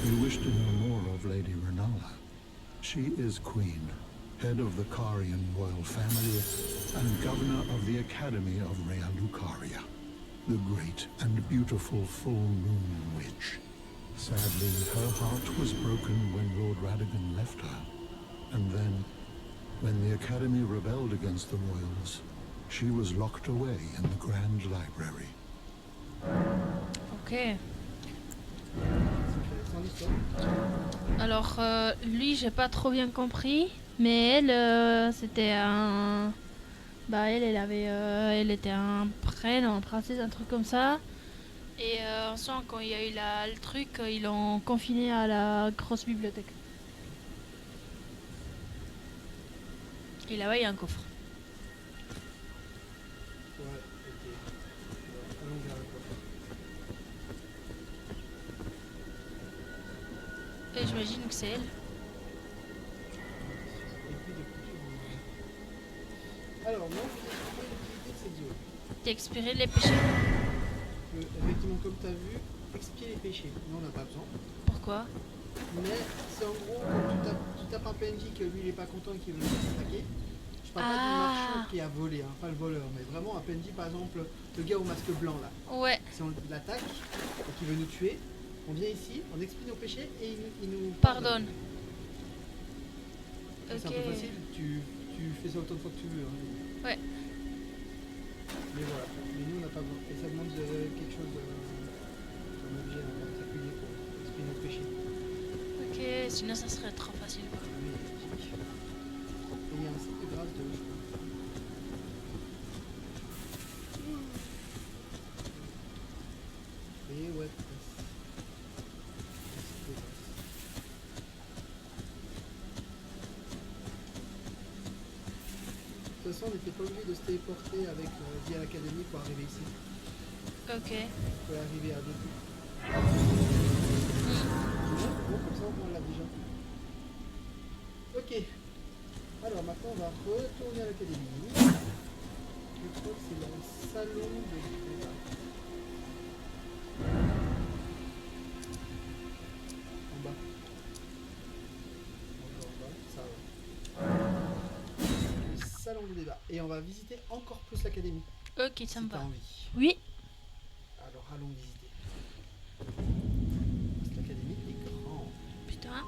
You wish to know more of Lady Renala? She is Queen, head of the Carian royal family, and governor of the Academy of Rea Lucaria, the great and beautiful full moon witch. Sadly, her heart was broken when Lord Radagon left her. And then, when the Academy rebelled against the royals, she was locked away in the Grand Library. Ok. C'est intéressant l'histoire. Alors, lui, j'ai pas trop bien compris. Mais elle, c'était un... Bah, elle avait... elle était un prêtre, un princesse, un truc comme ça. Et on sent quand il y a eu le truc, ils l'ont confinée à la grosse bibliothèque. Et là-bas, il y a un coffre. Ouais, ok. Ouais, allons vers le coffre. Et j'imagine que c'est elle. Et puis, de couture. Alors, moi, je vais expliquer l'utilité de cette zone. T'as expiré les péchés. Effectivement, comme tu as vu, expier les péchés. Nous, on n'a pas besoin. Pourquoi? Mais c'est en gros, quand tu tapes un PNJ que lui, il est pas content et qu'il veut s'attaquer. Je parle pas du marchand qui a volé, hein, pas le voleur, mais vraiment un PNJ, par exemple, le gars au masque blanc, là. Ouais. Si on l'attaque et qu'il veut nous tuer, on vient ici, on expie nos péchés et il nous Pardonne. C'est un Ok. peu facile, tu fais ça autant de fois que tu veux. Hein. Ouais. Mais voilà, mais nous on n'a pas besoin. Et ça demande quelque chose, un objet particulier pour expier nos péchés. Ok, sinon ça serait trop facile. Quoi. Magnifique. Et il y a un site de grâce de. Et ouais, de toute façon, on n'était pas obligé de se téléporter avec via l'académie pour arriver ici. Ok. On peut arriver à deux coups. Bon, comme ça, on l'a déjà. Ok. Alors maintenant, on va retourner à l'académie. Je crois que c'est dans le salon de débat. En bas. Encore en bas, ça va. Le salon de débat. Et on va visiter encore plus l'académie. Ok, ça me Si t'as va. envie. Oui. Alors allons visiter. Parce que l'académie est grande. Putain.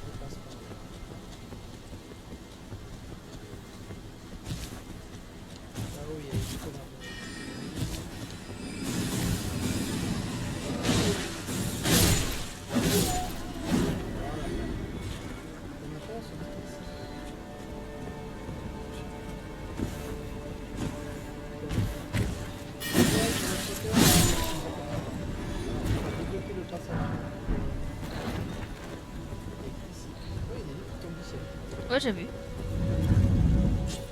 Je passe par là. Ah oui, il y a des commandes. Et maintenant, on se met ici. On va débloquer le passage. Et ici. Oui, il y a des livres qui tombent du ciel. Ouais, j'ai vu.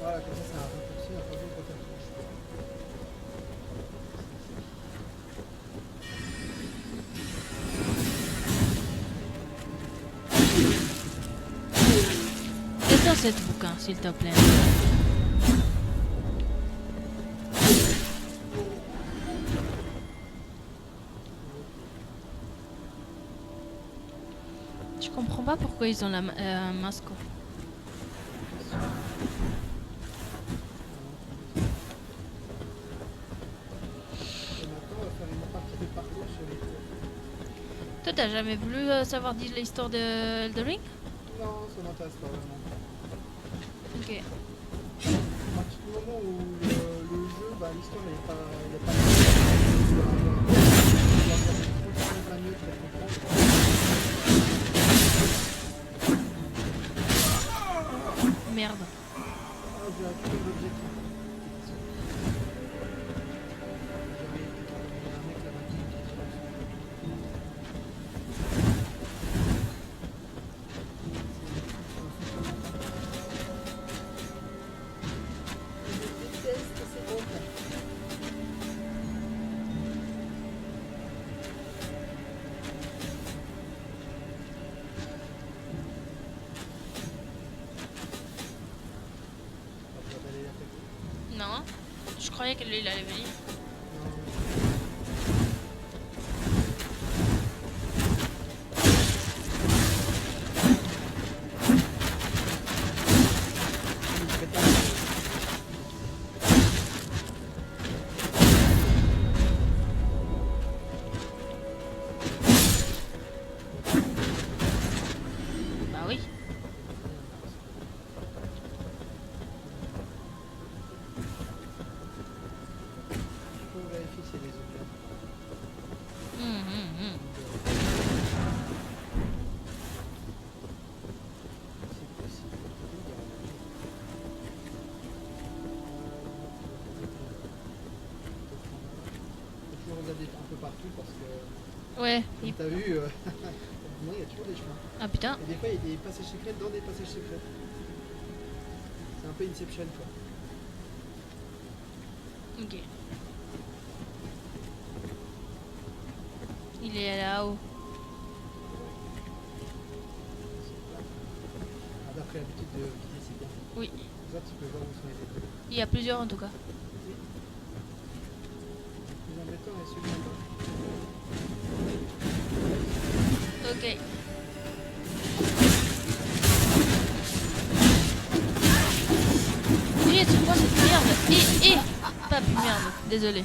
Voilà, comme ça, c'est un raccourci, on n'a pas besoin de refaire tout. Détends cette bouquin, s'il te plaît. Je comprends pas pourquoi ils ont un masque. Et maintenant, on va faire une partie de parcours sur les tours. Toi, t'as jamais voulu savoir dire l'histoire de Elden Ring? Non, ça m'intéresse pas vraiment. Ok. À partir du moment où le jeu, bah, l'histoire elle est pas. Il n'y a pas de mieux pour comprendre. Merde. Ah, j'ai activé l'objectif. J'avais un mec là-bas qui était sur je déteste ces gros cas. Ah, tu vas aller l'attaquer. Non. Je croyais que lui, il allait venir. Bah oui. un peu partout parce que, Ouais. comme t'as vu, non, il y a toujours des chemins. Ah putain. Et des fois, il y a des passages secrets dans des passages secrets. C'est un peu Inception, quoi. Ok. Il est là-haut. Ah, d'après l'habitude de guider, c'est bien. Oui. Comme ça, tu peux voir où sont les étoiles. Il y a plusieurs en tout cas. Le plus embêtant est celui-là. Ok. Oui, c'est quoi cette merde? Pas merde, désolé.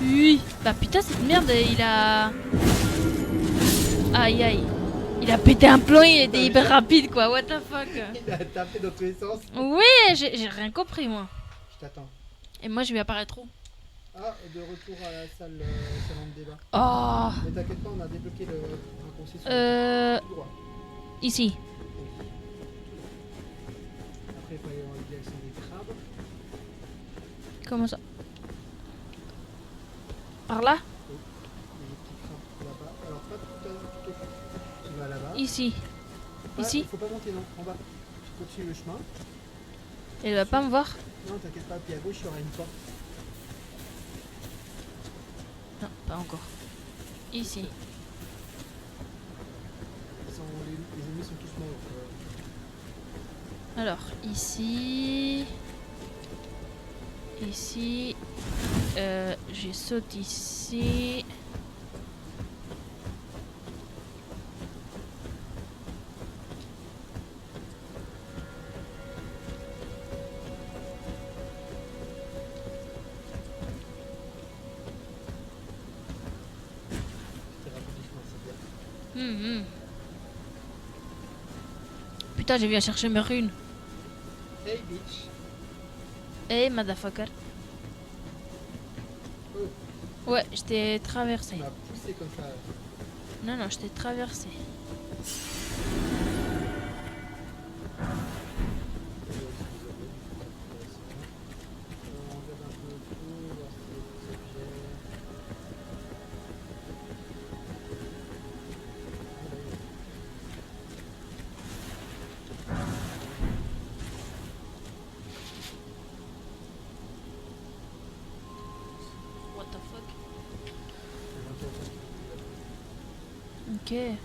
Oui. Bah putain, cette merde, il a... Aïe aïe. Il a pété un plomb, il était hyper rapide quoi, what the fuck. Il a tapé dans tous les sens. Oui, j'ai rien compris moi. Je t'attends. Et moi je vais apparaître où? Ah, de retour à la salle salon de débat. Oh. Mais t'inquiète pas, on a débloqué le raccourci sur tout droit. Ici. Après, il faut aller dans la direction des crabes. Comment ça? Par là? Oui. Il y a des petits crabes là-bas. Alors, pas tout à l'heure, tu vas là-bas. Ici. Ah, Ici. il faut pas monter, non, en bas. Tu continues le chemin. Elle va pas me voir? Non, t'inquiète pas, puis à gauche, il y aura une porte. Non, pas encore. Ici. Les ennemis sont tous morts. Alors, ici. Ici. Je saute ici. Putain, j'ai viens chercher mes runes. Hey bitch. Hey, motherfucker. Oh, Ouais, je t'ai traversé. tu m'as poussé comme ça. Non, non, je t'ai traversé. On regarde un peu autour, voir si c'est des objets. What the fuck? Ok. Et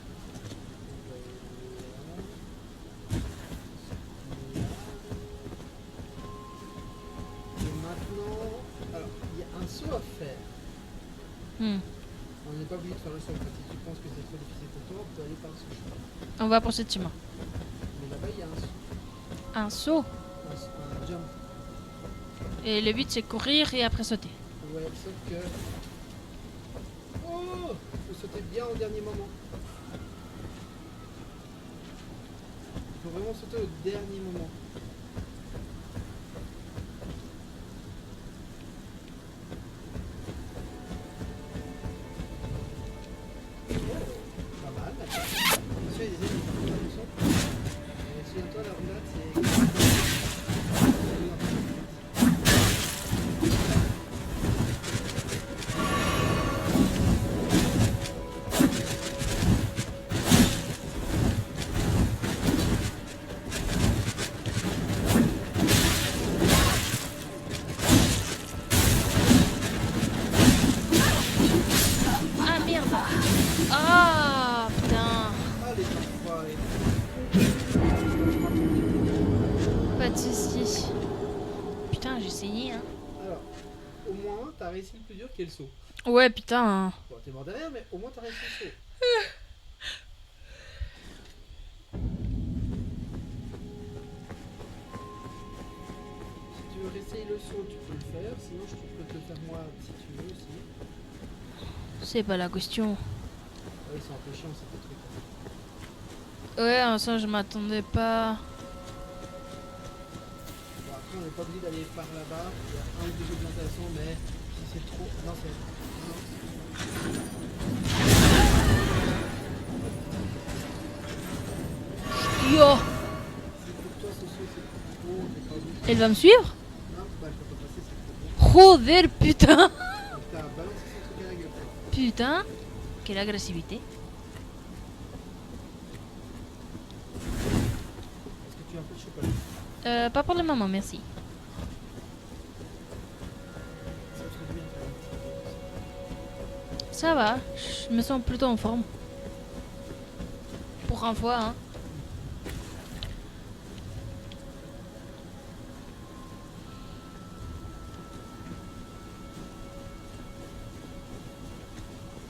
maintenant, alors il y a un saut à faire. Hmm. On n'est pas obligé de faire le saut. En fait, si tu penses que c'est trop difficile pour toi, on peut aller par ce chemin. On va pour ce chemin. Mais là-bas, il y a un saut. Un saut. Un jump. Et le but c'est courir et après sauter. Ouais, sauf que. Oh, faut sauter bien au dernier moment. Il faut vraiment sauter au dernier moment. Oh, pas mal, d'accord. Attention, il y a des ennemis, attention. Souviens-toi, la roulade, c'est. Ah merde. Ah putain. Allez, enfoiré. Pas de soucis. Putain, j'ai essayé hein. Alors, au moins, t'as réussi le plus dur qui est le saut. Ouais putain. Bon, t'es mort derrière, mais au moins t'as réussi le saut. Si tu veux réessayer le saut, tu peux le faire. Sinon, je peux te le faire moi si tu veux aussi. C'est pas la question. Ah oui, c'est un peu chiant, c'est des trucs. Ouais, ça je m'attendais pas. Bon, après, on n'est pas obligé d'aller par là-bas. Il y a un ou deux choses intéressantes, mais si c'est trop. Non, c'est. Yo. Si pour toi ce saut c'est trop, t'es pas obligé. Elle va me suivre? Non, bah, elle peut pas passer, c'est trop bon. Joder putain. Donc, t'as balancé ce truc à Putain, quelle agressivité. Est-ce que tu as un peu de chocolat? Pas pour le moment, merci. Ça me ferait du bien de faire un petit peu. Ça va, je me sens plutôt en forme. Pour un fois, hein.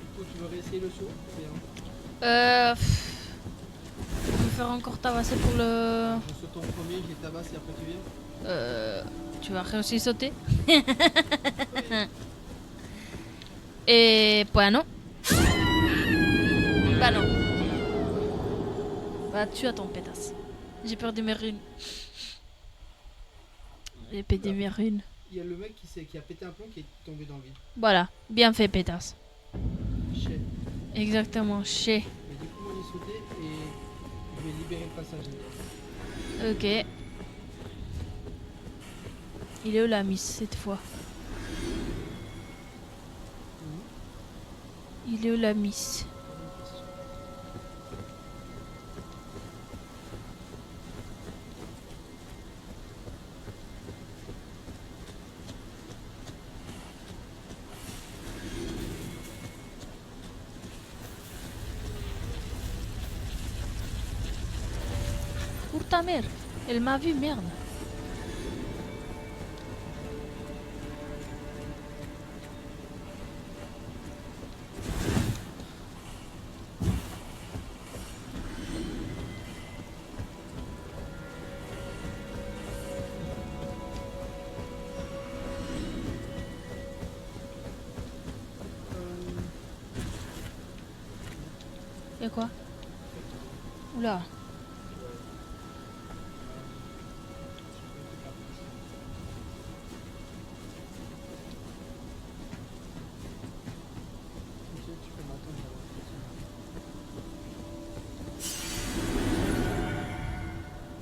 Du coup, tu veux réessayer le saut? Bien. Je vais me faire encore tabasser pour le... Je saute en premier, je les tabasse et après tu viens. Tu vas réussir à sauter. Et bah non. Bah non. Bah tu as ton pétasse. J'ai perdu mes runes. J'ai pété mes runes. Il y a le mec qui a pété un plomb qui est tombé dans le vide. Voilà, bien fait pétasse. Chais. Exactement, chez. Mais du coup, moi j'ai sauté et je vais libérer le passage. Ok. Il est où la miss cette fois? Il est où la miss? Pour ta mère. Elle m'a vu, merde. Y'a quoi? Oula. Tu peux m'attendre.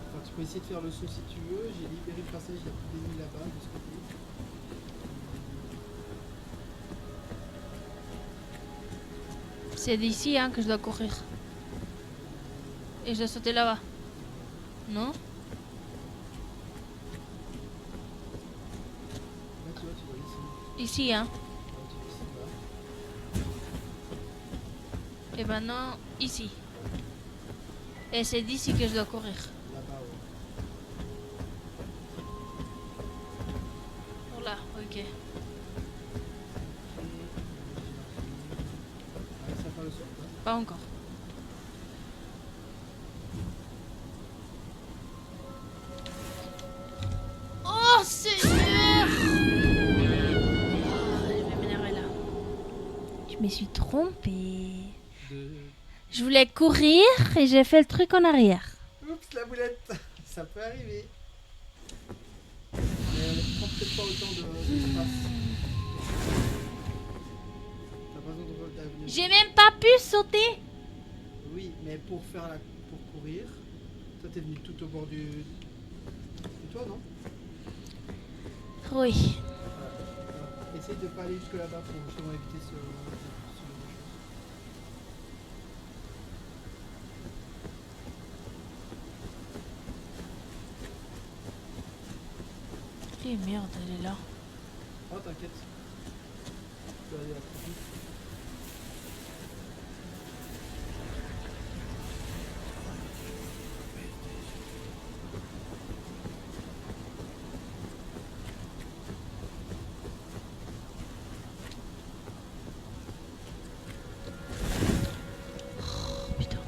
Enfin, tu peux essayer de faire le saut si tu veux. J'ai libéré le passage, il y a plus d'ennemis là-bas de ce côté. C'est d'ici hein, que je dois courir. Et je dois sauter là-bas. Non? Là, tu vois ici. Ici, hein. Là, tu vois ici, là. Et maintenant, ici. Et c'est d'ici que je dois courir. Là-bas, ouais. Oh là, ok. Ah, ça fait le saut, là. Pas encore. Oh Seigneur! Oh, je vais m'énerver là. Je me suis trompée. Je voulais courir et j'ai fait le truc en arrière. Oups, la boulette. Ça peut arriver. Mais elle prend peut-être pas autant de passe. T'as pas besoin de revenir. J'ai même pas pu sauter. Oui, mais pour courir, toi t'es venu tout au bord du toit, non? Oui. Voilà. Essaye de pas aller jusque là-bas pour justement éviter ce Eh merde, elle est là. Oh, t'inquiète. Tu peux aller à très vite. Oh, putain.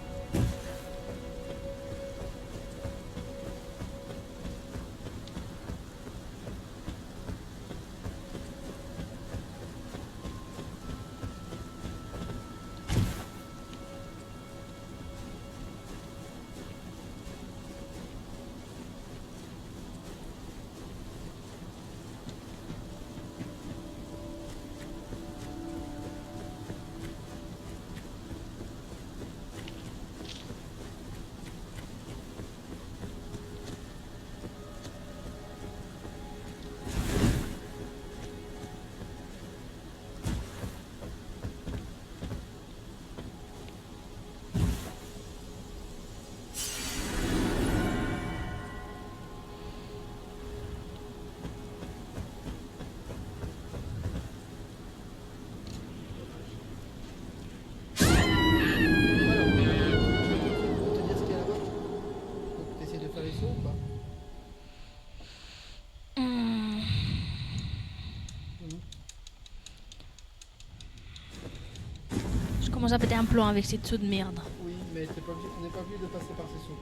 Comment ça péter un plomb avec ces dessous de merde? Oui, mais on n'est pas obligé de passer par ces sauts.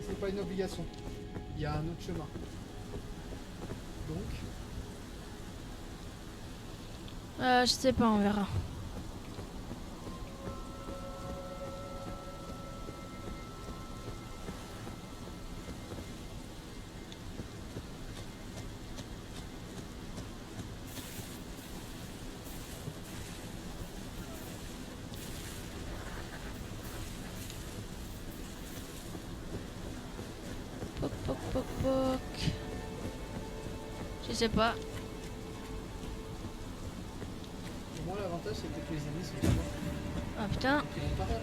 C'est pas une obligation. Il y a un autre chemin. Donc, Je sais pas, on verra. Poc, poc, poc, poc. Je sais pas. pour moi, l'avantage, c'est que tous les ennemis sont morts. Ah putain. Ils vont pas faire.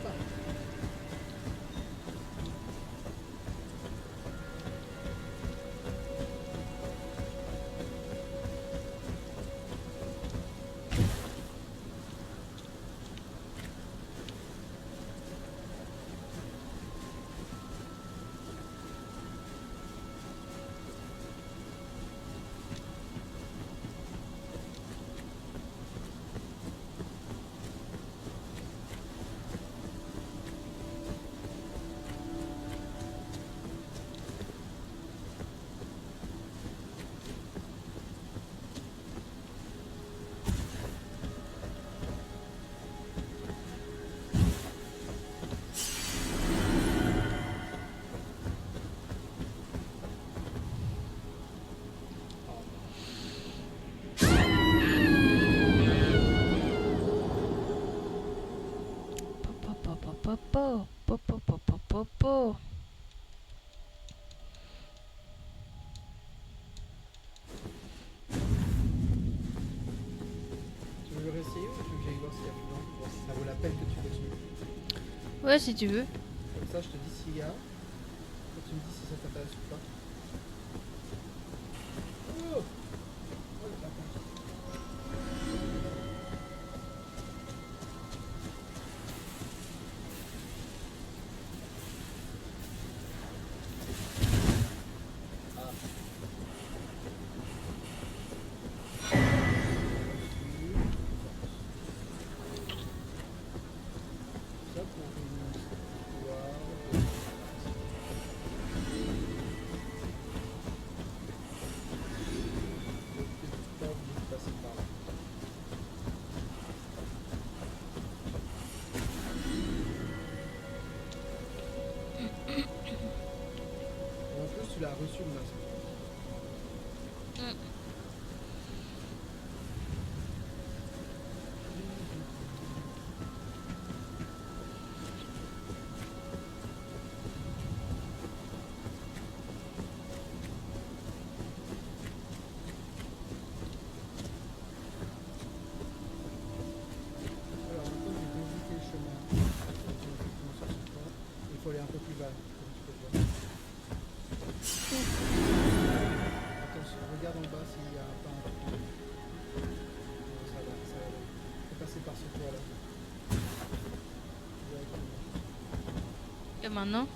Po, po, po, po, po, po, po. Tu veux le réessayer ou tu veux que j'aille voir s'il y a plus loin? Voir si ça vaut la peine que tu continues. Ouais, si tu veux. Comme ça, je te dis s'il y a. Et tu me dis si ça t'intéresse ou pas. Oh, oh le bâtard. Ça pour une histoire de... Pas obligé de passer par là. En plus, tu l'as reçu le masque. Alors maintenant, j'ai visité le chemin. Effectivement, sur ce point. Il faut aller un peu plus bas, comme tu peux voir. Attention, regarde en bas s'il y a pas un trou. Non, ça va, ça va. Faut passer par ce toit là. Directement. Et maintenant,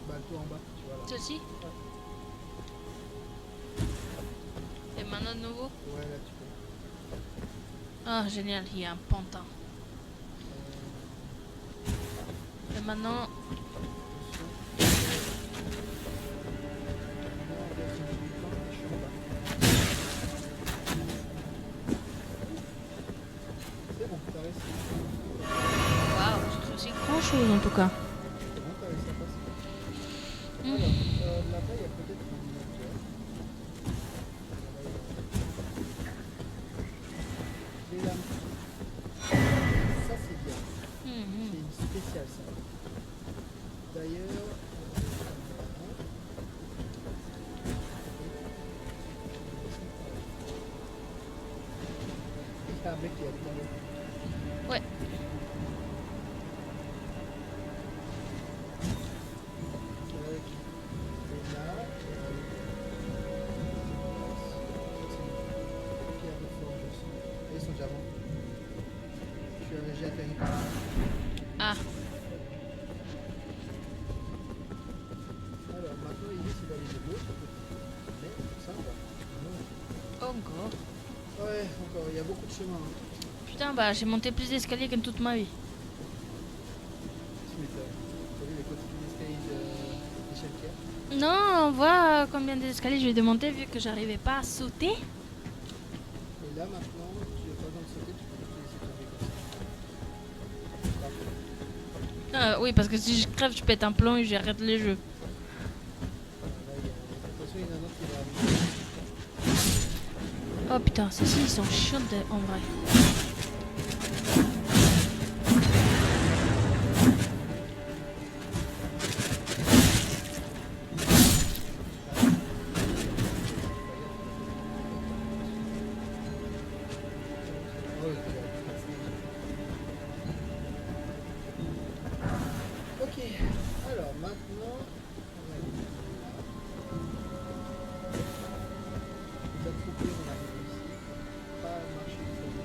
Bah, le toit en bas, tu vois là. ceci. Et maintenant de nouveau. Ouais, là tu peux. Ah, génial, il y a un pantin. Et maintenant, Attention. Non, version du plan, je suis en bas. C'est bon, t'as réussi. waouh, j'ai réussi grand chose en tout cas. C'est bon, t'as réussi à passer. Hmm. Alors, là-bas, il y a peut-être un moteur. Les lames. Ça, c'est bien. Mhm. C'est une spéciale, ça. D'ailleurs, il y a un mec qui habite dans le... Ouais. Et là, pierre de forge aussi. Et ils sont déjà bons. J'ai atterri par là. Ah, Alors maintenant il dit c'est d'aller de l'autre côté. Mais ça on va. encore. Ouais, encore, il y a beaucoup de chemin. Hein. Putain, bah j'ai monté plus d'escaliers que toute ma vie. Tu m'étonnes. T'as vu les quotidiens d'escalier d'échelle Pierre? Non, on voit combien d'escaliers je vais démonter vu que j'arrivais pas à sauter. Et là maintenant, tu n'as pas besoin de sauter, tu peux te laisser tomber comme ça. Oui, parce que si je crève, je pète un plomb et j'arrête les jeux. Attention, il y en a un autre qui va arriver. Oh putain, ceux-ci ils sont chiants en vrai. Ok, alors maintenant, on va aller là. Vous attroupez, on arrive ici. Pas marcher sur le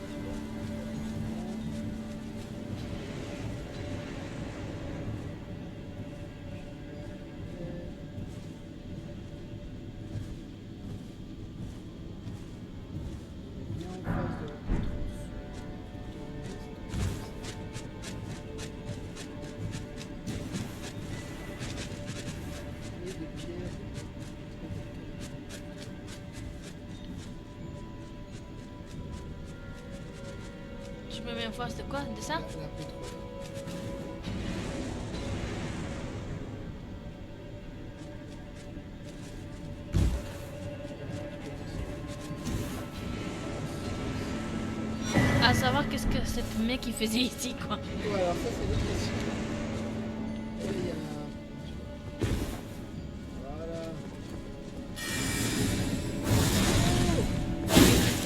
bien en face de la et de pierre. Je me mets en face de quoi? De ça? La pétrole. À savoir qu'est-ce que cette mec il faisait ici quoi. Ouais, alors ça c'est l'autre question. Et il y a un... Voilà.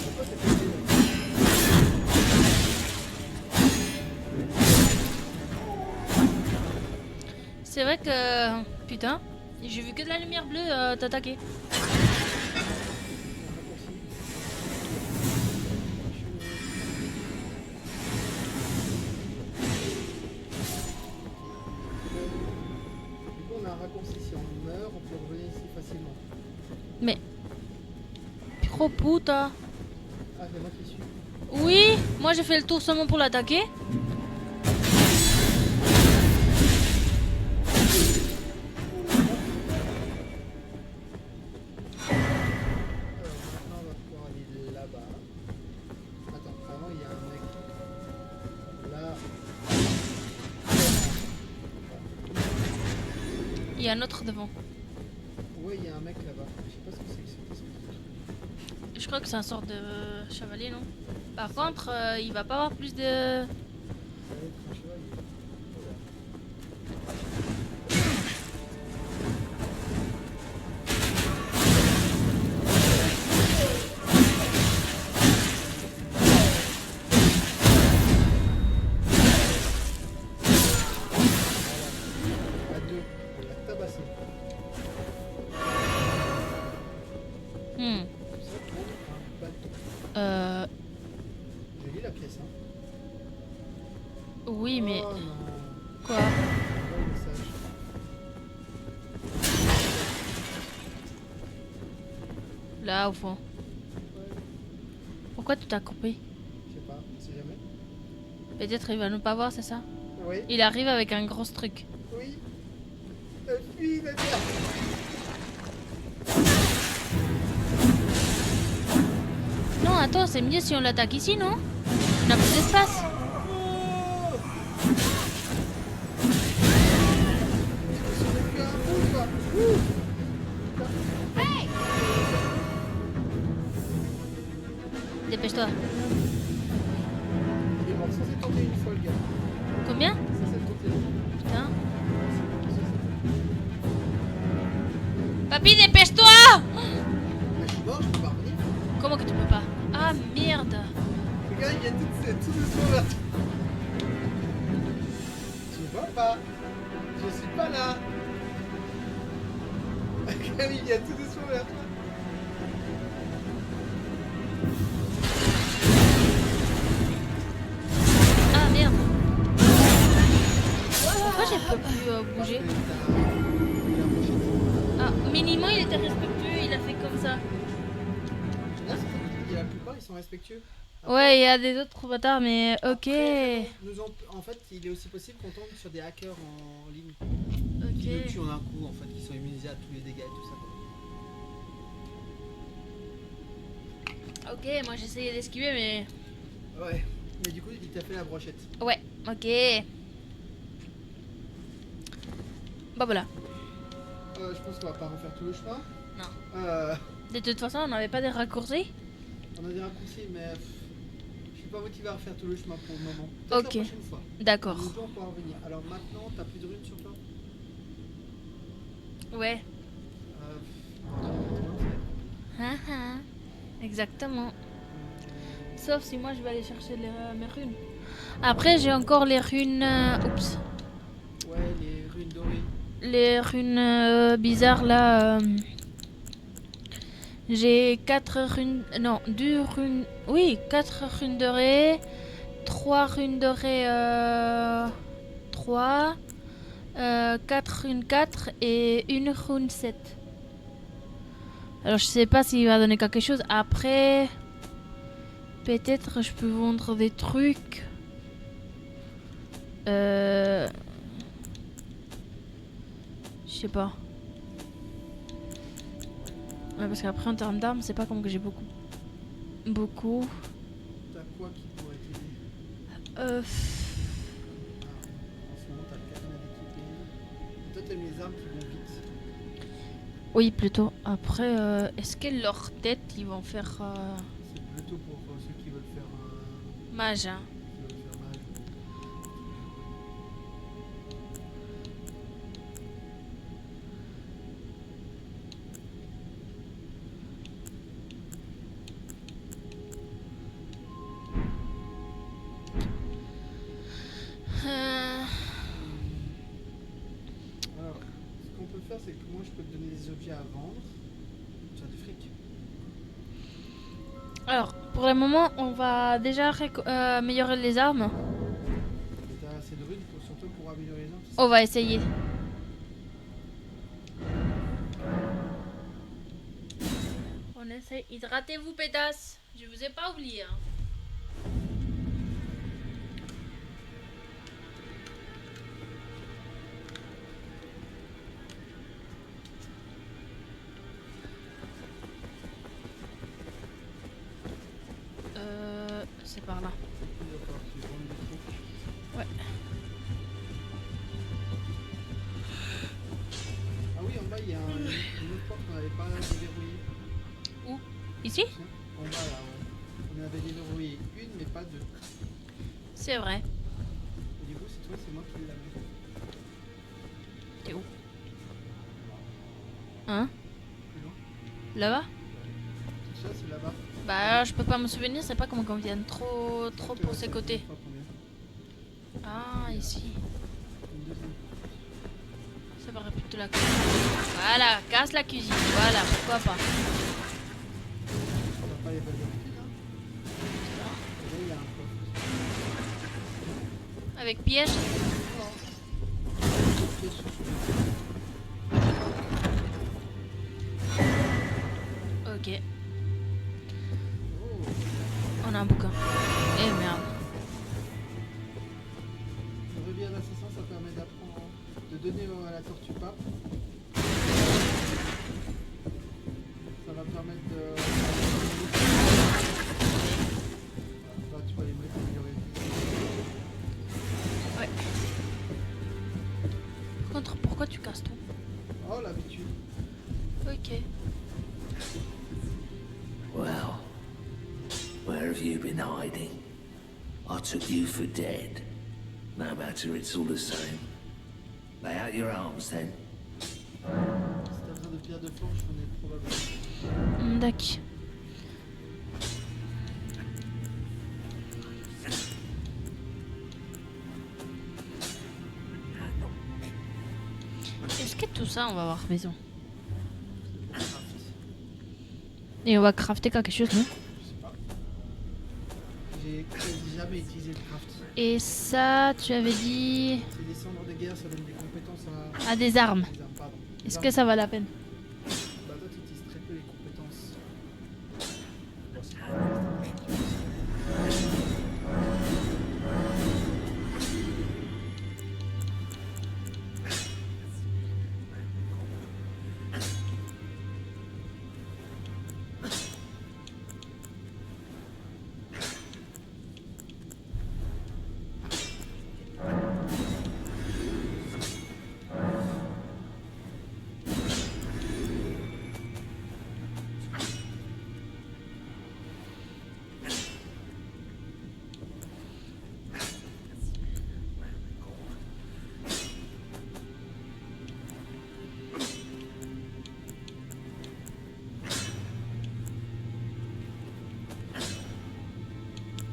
Pourquoi c'est pété là? C'est vrai que... Putain, j'ai vu que de la lumière bleue t'attaquer. Du coup, on a un raccourci. Si on meurt, on peut revenir ici facilement. Mais... Pro puta. Ah, c'est moi qui suis. Oui, moi j'ai fait le tour seulement pour l'attaquer. Alors maintenant, on va pouvoir aller là-bas. Attends, avant, il y a un mec. Là. Il y a un autre devant. Ouais, il y a un mec là-bas. Je sais pas ce que c'est que ce truc. Je crois que c'est un sort de chevalier, non? Par contre, il va pas avoir plus de... Ça va être un chevalier. Voilà. À deux, on l'a tabassé. Hmm. Tout ça pour un bateau. Euh... J'ai lu la pièce, hein. Oui, mais... Oh non. Quoi? On voit le message. Là, au fond. Ouais, Pourquoi tu t'as coupé? je sais pas, on sait jamais. Peut-être il va ne pas voir, c'est ça? Oui, Il arrive avec un gros truc. oui. Fuis, la terre. Non, attends, c'est mieux si on l'attaque ici, non? On a plus d'espace. Tu as un bout, toi. Ouh. Dépêche-toi. Il est mort censé tenter une fois, le gars. Combien? Ça s'est tenté. Putain. Papy, dépêche-toi! Mais je suis mort, je peux pas revenir. Comment que tu peux pas? Ah, merde. Regarde, il y a tout doucement vers toi. Tu vois pas? Je suis pas là. Regarde, il y a tout doucement vers toi. Ah, merde. Pourquoi j'ai pas pu bouger? Ah, minimum, il était respectueux, il a fait comme ça. La plupart, ils sont respectueux. Ouais, il y a des autres bâtards, mais ok. Après, en fait, il est aussi possible qu'on tombe sur des hackers en ligne qui nous tuent en un coup, en fait, qui sont immunisés à tous les dégâts et tout ça. Ok, moi j'essayais d'esquiver, mais... Ouais, mais du coup, il t'a fait la brochette. Ouais, ok. Bah voilà. Je pense qu'on va pas refaire tout le chemin. Non. Euh, De toute façon, on n'avait pas de raccourcis. on a des raccourcis, mais je suis pas motivé à refaire tout le chemin pour le moment. Peut-être Ok. la prochaine fois. D'accord. Nous on pourra revenir. Alors maintenant, t'as plus de runes sur toi Ouais. Euh, Ah, ah. Exactement. Sauf si moi je vais aller chercher mes runes. Après, j'ai encore les runes... oups. ouais, les runes dorées. Les runes bizarres là. J'ai 4 runes. Non, 2 runes. Oui, 4 runes dorées. 3 runes dorées. 3. 4 runes 4 et une rune 7. Alors je sais pas s'il va donner quelque chose. Après, peut-être je peux vendre des trucs. Je sais pas. Ouais, parce qu'après en termes d'armes, c'est pas comme que j'ai beaucoup. Beaucoup. T'as quoi qui pourrait t'aider Euh... En ce moment, t'as le katana d'équipé. Toi, t'aimes les armes qui vont vite. Oui, plutôt. Après, est-ce que leur tête, ils vont faire C'est plutôt pour ceux qui veulent faire mage, hein. qui veulent faire mage. Alors, ce qu'on peut faire, c'est que moi, je peux te donner des objets à vendre. Tu as du fric. Alors, pour le moment, on va déjà améliorer les armes. Et t'as assez de runes surtout pour améliorer les armes. c'est ça On va essayer. On essaye. Hydratez-vous, pétasse. Je vous ai pas oublié. Hein. C'est par là. D'accord, tu vends des trucs. Ouais. Ah oui, en bas, il y a une autre porte qu'on n'avait pas déverrouillée. Où? Ici? Tiens, en bas, là, ouais. On avait déverrouillé une, mais pas deux. C'est vrai. Et du coup, c'est toi, c'est moi qui l'avais. T'es où? Hein? Plus loin. Là-bas? Tout ça, c'est là-bas. Bah, je peux pas me souvenir, c'est pas comment qu'on vienne trop pour ces côtés. Pas combien. Ah, ici. Une deuxième. Ça paraît plutôt la cuisine. Voilà, casse la cuisine. Voilà, pourquoi pas. On n'a pas les balles d'habitude, hein. Et là, il y a un coffre. Avec piège. Piège sur ce Ok, Oh, on a un bouquin. Eh merde. le revers d'assassin, ça permet d'apprendre, de donner à la tortue pape. Ça va permettre de... Là, tu vas les mettre améliorer. Ouais. Par contre, pourquoi tu casses tout? Oh, l'habitude. Ok. Well, where have you been hiding? I took you for dead. No matter, it's all the same. Lay out your arms then. Si t'as besoin de pierre de forge, j'en ai probablement. D'accord. Est-ce que tout ça, on va avoir besoin? Et on va crafter quelque chose, non? Je sais pas. J'ai quasi jamais utilisé le craft. Et ça, tu avais dit... C'est des cendres de guerre, ça donne des compétences à... Ah, des armes. Des armes, pardon. Des Est-ce armes. que ça va la peine? Bah toi, tu utilises très peu les compétences.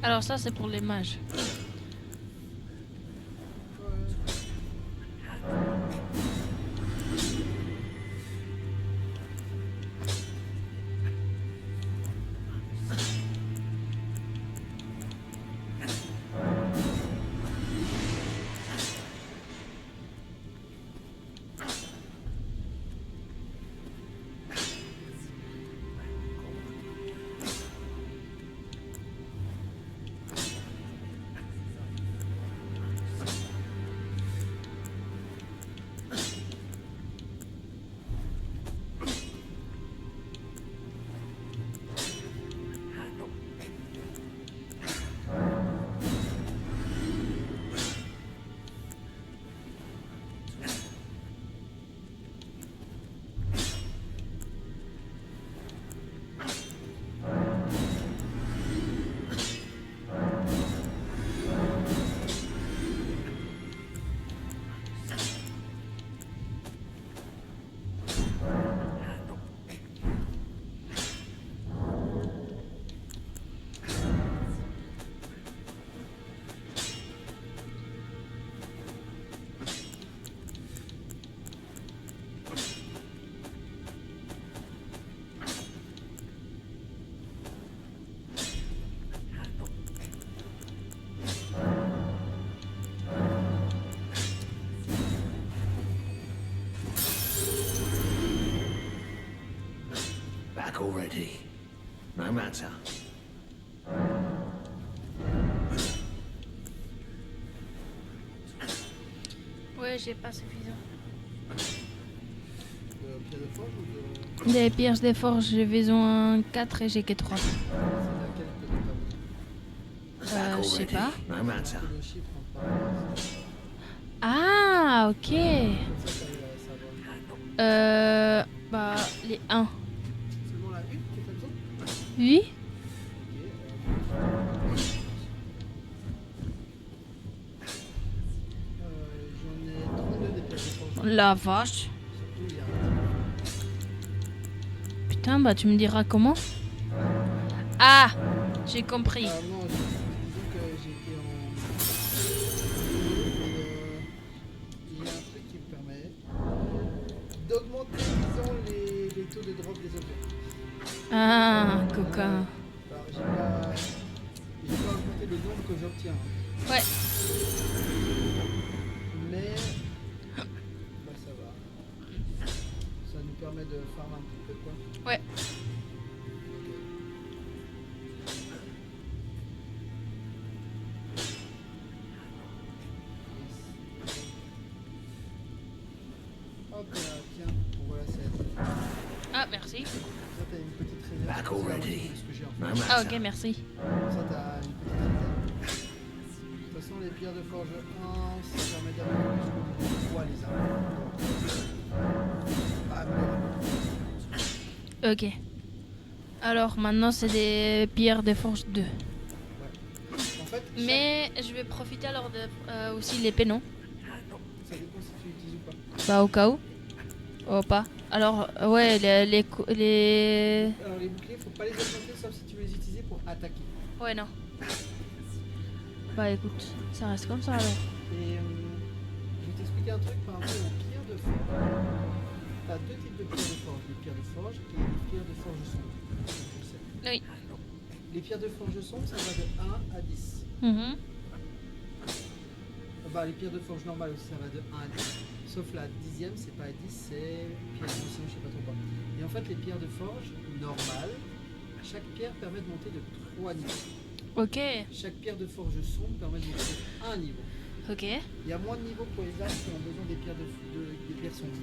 Alors ça, c'est pour les mages. Back already. No matter. Ouais, j'ai pas suffisant. Pierre de forge ou de... Des pièges des forges, j'ai besoin 4 et j'ai que 3. C'est laquelle que t'as besoin? Je sais pas. No matter. Que le chiffre en parle. Ah, ok. Comme ça, t'arrives à savoir. Bah, les 1. Seulement la une que t'as besoin? Oui. J'en ai 32 des pièces de forge. La vache. Surtout, il y a Putain, bah tu me diras comment. Ah, j'ai compris. Ah non, disons que j'ai été il y a un truc qui me permet d'augmenter, disons, les taux de drop des objets. Ah, coquin. Alors, j'ai pas augmenté le nombre que j'obtiens. Hein. Ouais. Mais bah, ça va. Ça nous permet de farmer un petit peu, quoi. Ouais. Hop là, tiens, bon, voilà, c'est. Ah, merci. Ça, t'as une petite réserve. Back C'est la moitié already. de ce que j'ai en fait. No Ah, matter. ok, merci. Ça, t'as une petite réserve. De toute façon, les pierres de forge 1, ça permet d'améliorer jusqu'au 3 les armes. Pas améliorer. Ok. Alors, maintenant, c'est des pierres de forge 2. En fait, Mais je vais profiter alors de aussi l'épée, non? ça dépend si tu l'utilises ou pas. Bah, au cas où. Oh, pas. Alors, ouais, les... Alors, les boucliers, faut pas les augmenter sauf si tu veux les utiliser pour attaquer. Ouais, non. Bah, écoute, ça reste comme ça alors. Et je vais t'expliquer un truc par rapport aux pierres de forge. T'as deux types de pierres de forge, les pierres de forge et les pierres de forge sombre. Je sais. Oui. Les pierres de forge sombre, ça va de 1 à 10. Mhm. Bah, les pierres de forge normales aussi, ça va de 1 à 10. Sauf la 10e, c'est pas à 10, c'est pierre d'ancien, je sais pas trop quoi. Et en fait, les pierres de forge normales, chaque pierre permet de monter de 3 niveaux. Ok. Chaque pierre de forge sombre permet de monter de 1 niveau. Ok. Il y a moins de niveaux pour les armes qui ont besoin des pierres, des pierres sombres.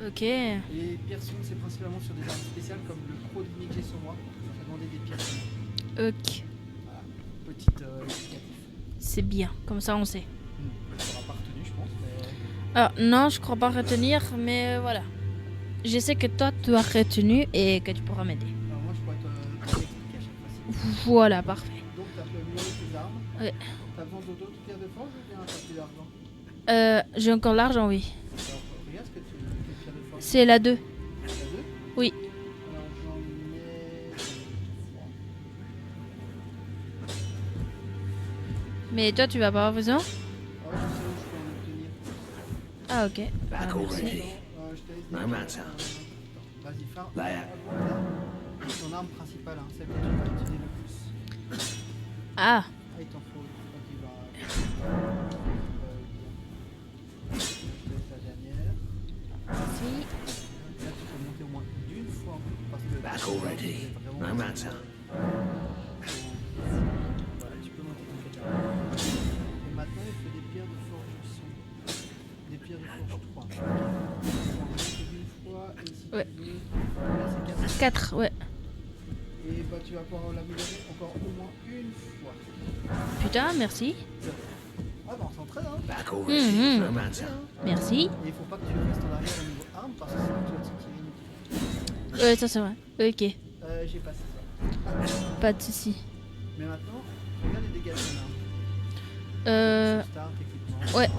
Ok. Et les pierres sombres, c'est principalement sur des armes spéciales comme le pro d'ennemi que j'ai sur moi. Ça demandait des pierres sombres. Ok. Voilà. Petite explicatif. C'est bien. Comme ça, on sait. Ça n'aura pas retenu, je pense. Mais... Ah, non, je crois pas retenir, mais voilà. Je sais que toi, tu as retenu et que tu pourras m'aider. Alors moi, je pourrais te l'expliquer à chaque fois. Voilà, parfait. Donc, tu as pu améliorer tes armes. Ouais. Tu as besoin d'autres pierres de forge ou bien tu as plus d'argent? J'ai encore l'argent, oui. Alors, regarde ce que tu quelle pierre de forge. C'est la 2. La 2. Oui. Alors, j'en ai 3. Mais toi, tu vas pas avoir besoin? Ah, je sais où je peux en obtenir. Ah, ok. Back Ah, merci. already. Je te laisse No des matter. Vas-y, fin. Là. Ton arme principale, hein, celle que tu vas utiliser le plus. Ah, Ah, il t'en faut. Ok, bah. Je te laisse la dernière. si. Là, tu peux monter au moins d'une fois en plus parce que. Back already. Vraiment, No matter. Voilà, tu peux monter ton pétard. Et maintenant, il faut des pierres de forge sombre. Des pierres de forge 3. Ok. On va monter d'une fois et si Ouais. tu veux. Là, c'est 4. 4, ouais. Et bah, tu vas pouvoir l'améliorer encore au moins une fois. Putain, merci. Ah, bah, on s'entraîne, hein. Back already. Mhm. No matter. Merci. Et il faut pas que tu restes en arrière au niveau arme parce que sinon tu vas te sentir inutile. Ouais, ça c'est vrai. Ok, J'ai passé ça. pas de soucis. Mais maintenant, regarde les dégâts de ton arme. Start, équipement. Ouais.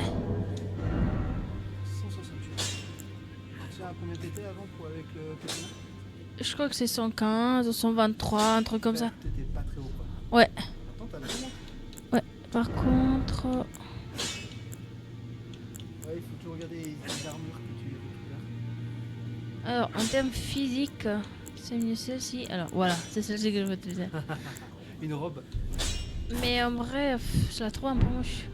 168. Tu sais à combien t'étais avant pour avec le pétillon? Je crois que c'est 115 ou 123, un truc comme ça. T'étais pas très haut quoi. Ouais. Attends, t'as vraiment. Par contre... Ouais, il faut toujours regarder les armures que tu récupères. Alors, en termes physiques, c'est mieux celle-ci. Alors, voilà, c'est celle-ci que je vais utiliser. Une robe. Mais en vrai, je la trouve un peu moche.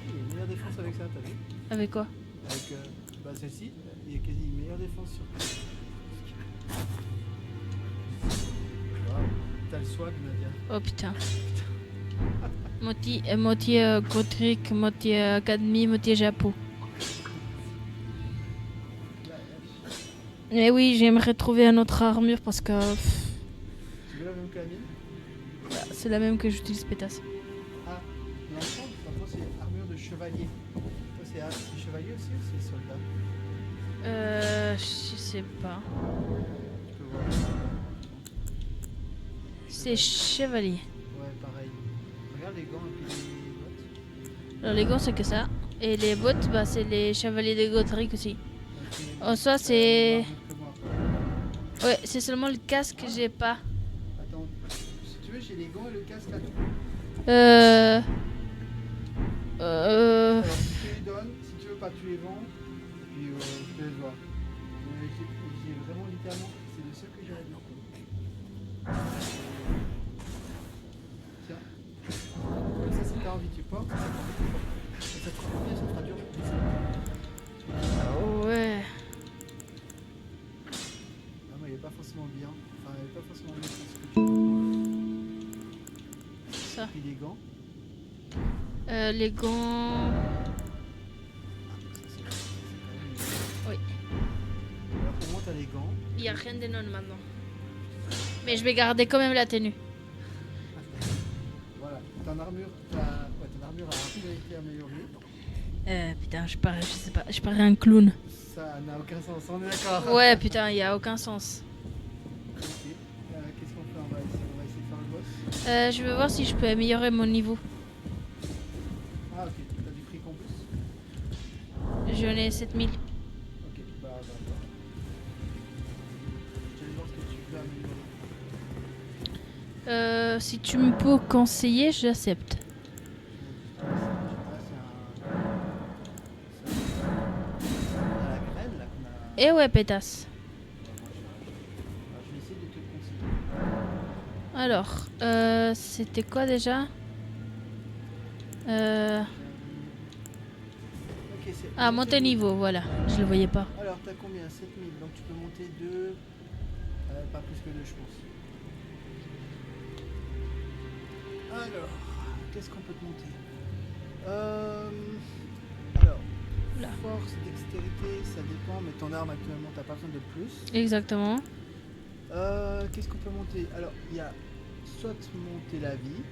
Il y a une meilleure défense avec ça, t'as vu? Avec quoi? Avec bah, celle-ci, il y a quasi une meilleure défense sur. Waouh, t'as le swag, Nadia. Oh putain. Moitié Gothic, moitié Academy, moitié Japon. Mais oui, j'aimerais trouver une autre armure parce que Tu veux la même que la mienne? c'est la même que j'utilise pétasse. Ah, l'ensemble, maintenant c'est armure de chevalier. Toi, c'est chevalier aussi ou c'est soldat? Je sais pas. Tu peux voir. C'est chevalier. Ouais, pareil. Regarde les gants et puis les bottes. Alors les gants c'est que ça. Et les bottes, bah c'est les chevaliers de Gothic aussi. Ok. En soi c'est... Armure que moi, quoi. Ouais, c'est seulement le casque que j'ai pas. Attends, si tu veux, j'ai les gants et le casque à tout. Euh... Alors, si tu les donnes, si tu veux pas, tu les vends. Puis je te laisse voir. Mais j'ai vraiment littéralement, c'est le seul que j'ai à dire. Tiens. Comme ça, si t'as envie, tu portes. Si t'as pas envie, ça te fera combien? Ça te fera dur. Ouais. Non, mais il est pas forcément bien. Enfin, il est pas forcément bien sur ce que tu veux. Ça. Puis les gants. Les gants... Ça, c'est quand même. Oui. Alors, pour moi, t'as les gants. Il n'y a rien de non maintenant. Mais je vais garder quand même la tenue. Voilà. Ton armure, ton armure a un peu été améliorée. Putain, je sais pas, je parais un clown. Ça n'a aucun sens, on est d'accord. Ouais, putain, il y a aucun sens. Ok. Qu'est-ce qu'on fait? On va essayer de faire le boss. Je vais voir si je peux améliorer mon niveau. Ah, ok. T'as du fric en plus? J'en ai 7000. Ok. Bah. Je te laisse voir ce que tu peux améliorer. Si tu me peux conseiller, j'accepte. Ah, c'est la graine là qu'on a. Eh ouais, pétasse. Je vais essayer de te conseiller. Alors, c'était quoi déjà Ok, c'est. Ah, monter niveau, voilà. Je le voyais pas. Alors, t'as combien? 7000. Donc, tu peux monter de. Pas plus que 2, je pense. Alors, qu'est-ce qu'on peut te monter? Alors, Oula. force, dextérité, ça dépend, mais ton arme actuellement, t'as pas besoin de plus. Exactement. Qu'est-ce qu'on peut monter? Alors, il y a soit monter la vie,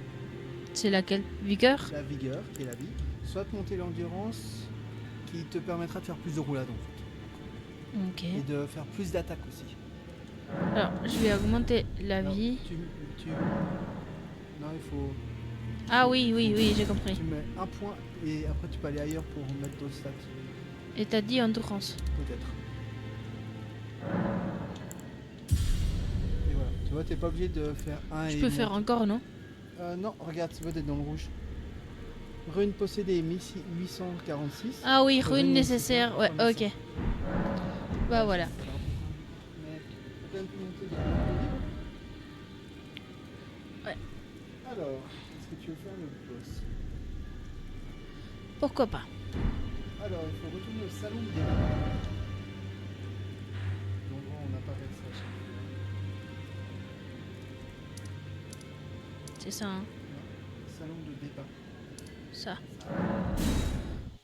C'est laquelle? Vigueur? la vigueur, qui est la vie, soit monter l'endurance, qui te permettra de faire plus de roulade en fait. Ok. Et de faire plus d'attaques aussi. Alors, je vais augmenter la Alors, vie. Non, il faut. Ah oui, j'ai compris. Tu mets un point et après tu peux aller ailleurs pour mettre d'autres stats. Et t'as dit endurance. Peut-être. vois, t'es pas obligé de faire un Je et peux faire monter. encore, non? Non, regarde, tu vois, t'es dans le rouge. Rune possédée 1846. Ah oui, Rune rune nécessaire. Ouais, nécessaire. ok. Bah voilà. Mais faut quand même plus monter de niveau. Ouais. Alors, est-ce que tu veux faire le boss? Pourquoi pas? Alors, il faut retourner au salon des... Donc bon, on n'a pas fait ça à chaque fois. C'est ça, hein. Salon de débat. Ça.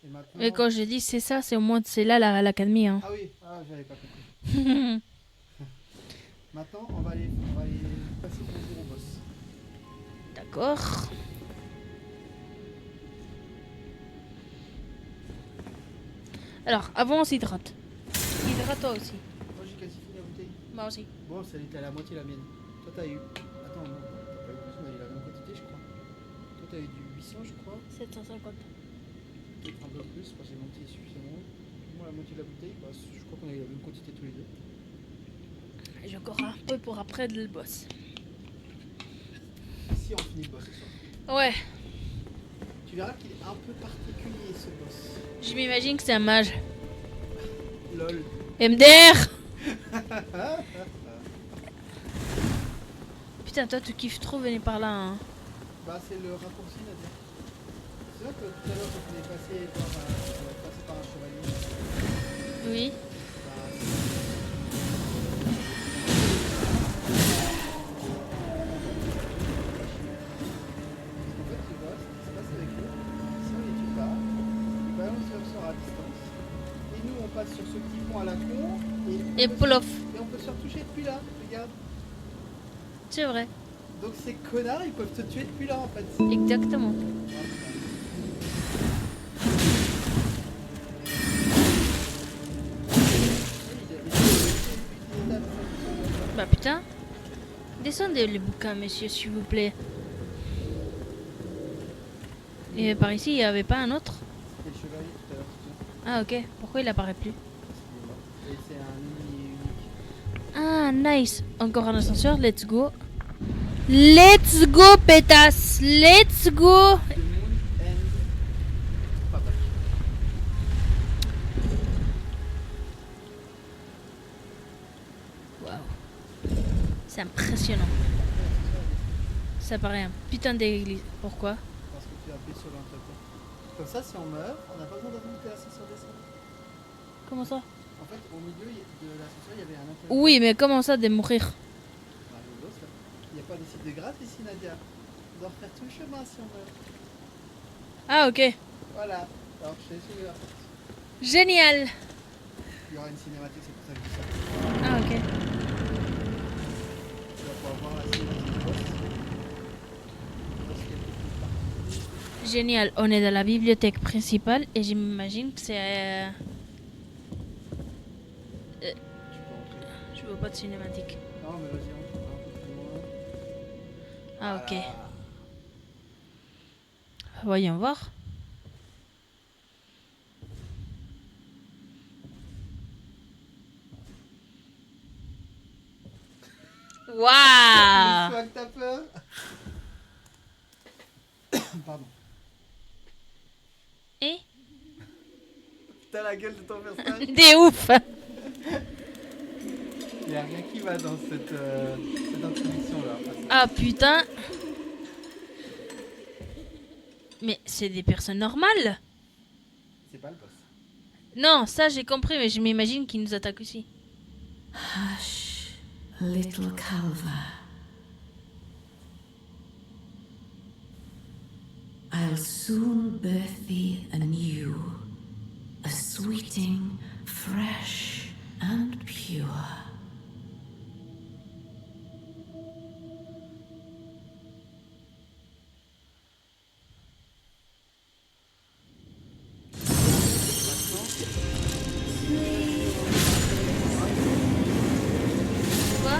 Et maintenant... Mais quand j'ai dit c'est ça, c'est au moins c'est là l'académie, hein. Ah oui, j'avais pas compris. Maintenant, on va aller passer pour le gros boss. D'accord. Alors, avant on s'hydrate. Hydrate-toi aussi. Moi, j'ai quasi fini la bouteille. Moi aussi. Bon, ça était à la moitié la mienne. Toi, t'as eu... Attends, non, t'as pas eu plus, on a eu la même quantité, je crois. Toi, t'as eu du 800, je crois. 750. Peut-être un peu plus, parce que j'ai monté suffisamment. Moi, la moitié de la bouteille, bah, je crois qu'on a eu la même quantité tous les deux. J'ai encore un peu pour après le boss. Si on finit le boss ce soir. Ouais, Tu verras qu'il est un peu particulier, ce boss. je m'imagine que c'est un mage. LOL. MDR. Putain, toi tu kiffes trop venir par là, hein. Bah, c'est le raccourci, Nadia. C'est vrai que tout à l'heure, quand on est passé par un chevalier, Oui. en fait, tu vois, ce qui se passe avec eux, si on les tue pas, ils balancent leur sort à distance. Et nous, on passe sur ce petit pont à la con. Et Polof. Et on peut se faire toucher depuis là, regarde. C'est vrai. Donc ces connards, ils peuvent te tuer depuis là, en fait. Exactement. Bah putain. Descendez les bouquins, monsieur, s'il vous plaît. Et par ici, il n'y avait pas un autre? C'était le chevalier tout à l'heure, c'est ça. Ah ok. Pourquoi il apparaît plus? Et c'est un ennemi unique. Ah, nice. Encore un ascenseur, let's go. Let's go, pétasse. Let's go. The Moon and Papa. Waouh. C'est impressionnant. Ça paraît un putain d'église. Pourquoi? Parce que tu appuies sur l'interrupteur. Comme ça, si on meurt, on n'a pas besoin d'attendre que l'ascenseur descende. Comment ça? En fait, au milieu de l'ascenseur, il y avait un interrupteur. Oui, mais comment ça de mourir? Bah, le boss, là. Il n'y a pas de site de grâce ici, Nadia. On doit refaire tout le chemin si on meurt. Ah ok. Voilà. Alors, je t'ai sauvé la porte. Génial. Il y aura une cinématique, c'est pour ça que je dis ça. Ah ok. Tu vas pouvoir voir la cinématique du boss. Le boss qui est quelque part. Génial. On est dans la bibliothèque principale et j'imagine que c'est... Tu peux rentrer. Je veux pas de cinématique. Non, mais vas-y, on va un peu plus loin. Ah ok. Voilà. Voyons voir. Waouh. Soit que t'as peur. Pardon. Et T'as la gueule de ton personnage. t'es ouf. Il n'y a rien qui va dans cette introduction là. Ah putain. Mais c'est des personnes normales. C'est pas le boss. Non, ça j'ai compris, mais je m'imagine qu'ils nous attaquent aussi. Hush, little Calva. I'll soon birth thee anew, a sweeting, fresh and pure. Quoi?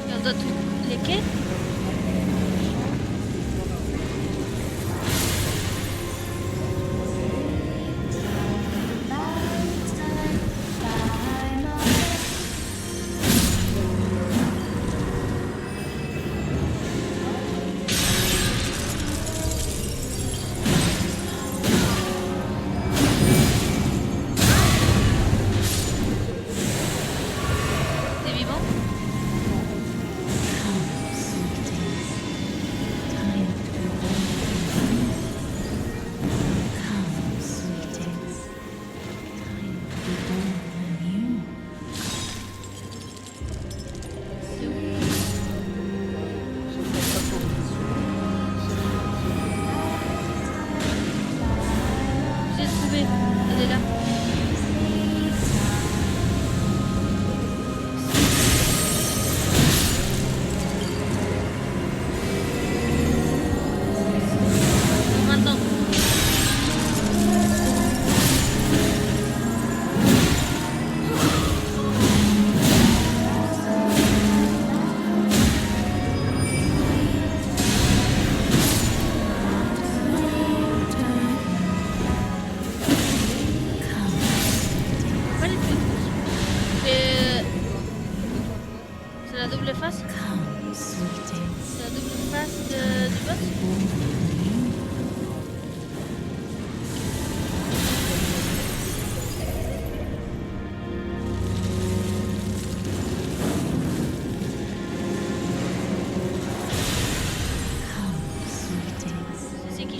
Et on doit tout... Lesquels?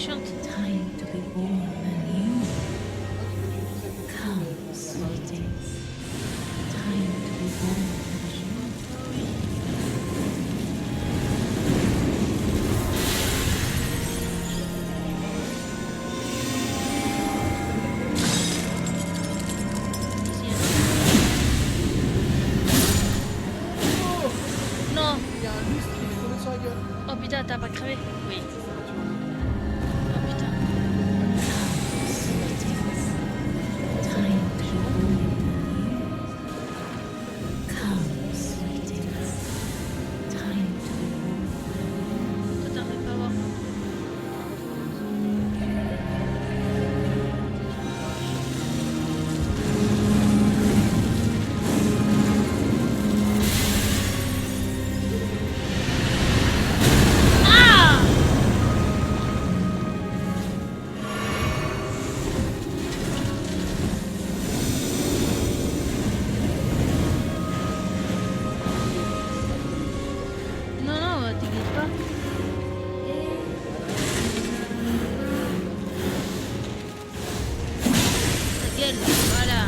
chante. Time to be warm and you. Come, sweetings. Time to be warm and you. Non. Il y a un lustre qui m'est tombé sur la gueule. Oh putain, t'as pas crevé? Oui. Oh putain. Sweetings. Time to be warm and you. Come, sweetings. Time to be warm. Toi, t'en fais pas voir. Ah! Non, non, t'inquiète pas. Ta gueule, voilà.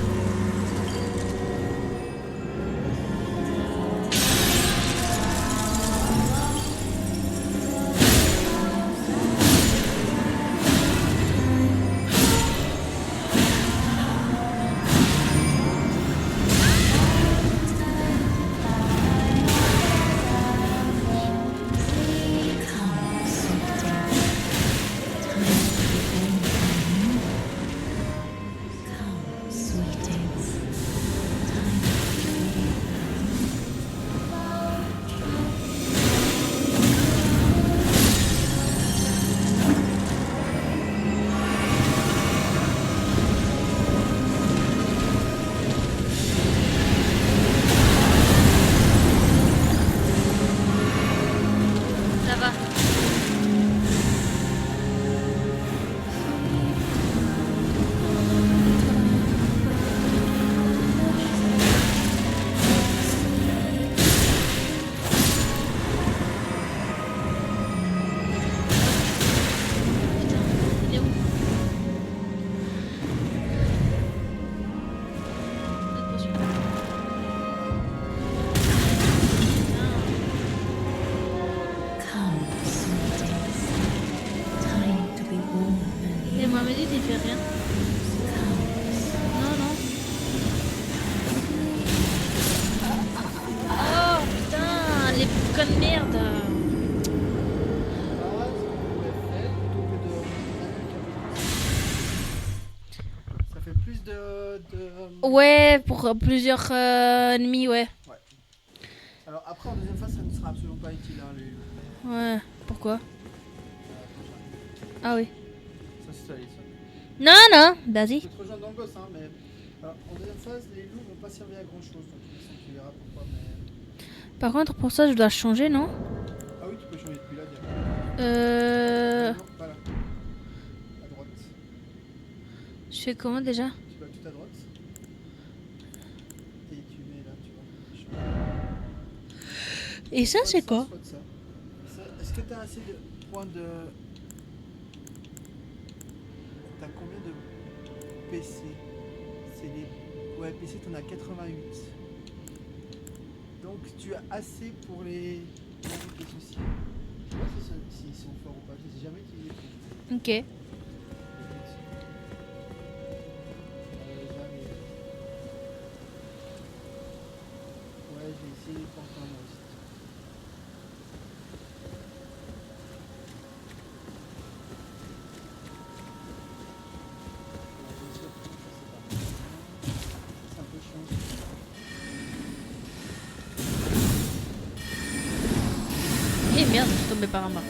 Come, sweetings. Time to be warm and you. Come, sweetings. Time to be warm. Ça va. Putain, il est où? L'autre potion. Putain. Come, sweetings. Time to be warm and Et you. Mohamed, il fait rien. Non, non. Oh putain, les connes merde. Alors là, ce qu'on pourrait faire, plutôt que de... Ça fait plus de... Ouais, pour plusieurs ennemis, ouais. Ouais. Alors après, en deuxième phase, ça ne sera absolument pas utile. Hein, les... Ouais, pourquoi? Ah oui. Ça, c'est ça, les ça. Non, non, Je vas-y. peux te rejoindre dans le boss, hein, mais... Alors, en deuxième phase, les loups vont pas servir à grand chose. Donc, tu verras pourquoi, mais... Par contre, pour ça, je dois changer, non? Ah oui, tu peux changer depuis là, direct. Non, pas là. À droite. Je fais comment déjà? Tu vas tout à droite. Et tu mets là, tu vois. Et ça, c'est quoi? Soit ça. Est-ce que tu as assez de points de... T'as combien de PC? C'est les... Ouais, PC, t'en as 88. Donc tu as assez pour les... les soucis. Je sais pas s'ils sont forts ou pas, je sais jamais qui les font. Ok. Jamais. Ouais, j'ai essayé les portes moi aussi. C'est un peu chiant. Eh merde, je suis tombé par en bas.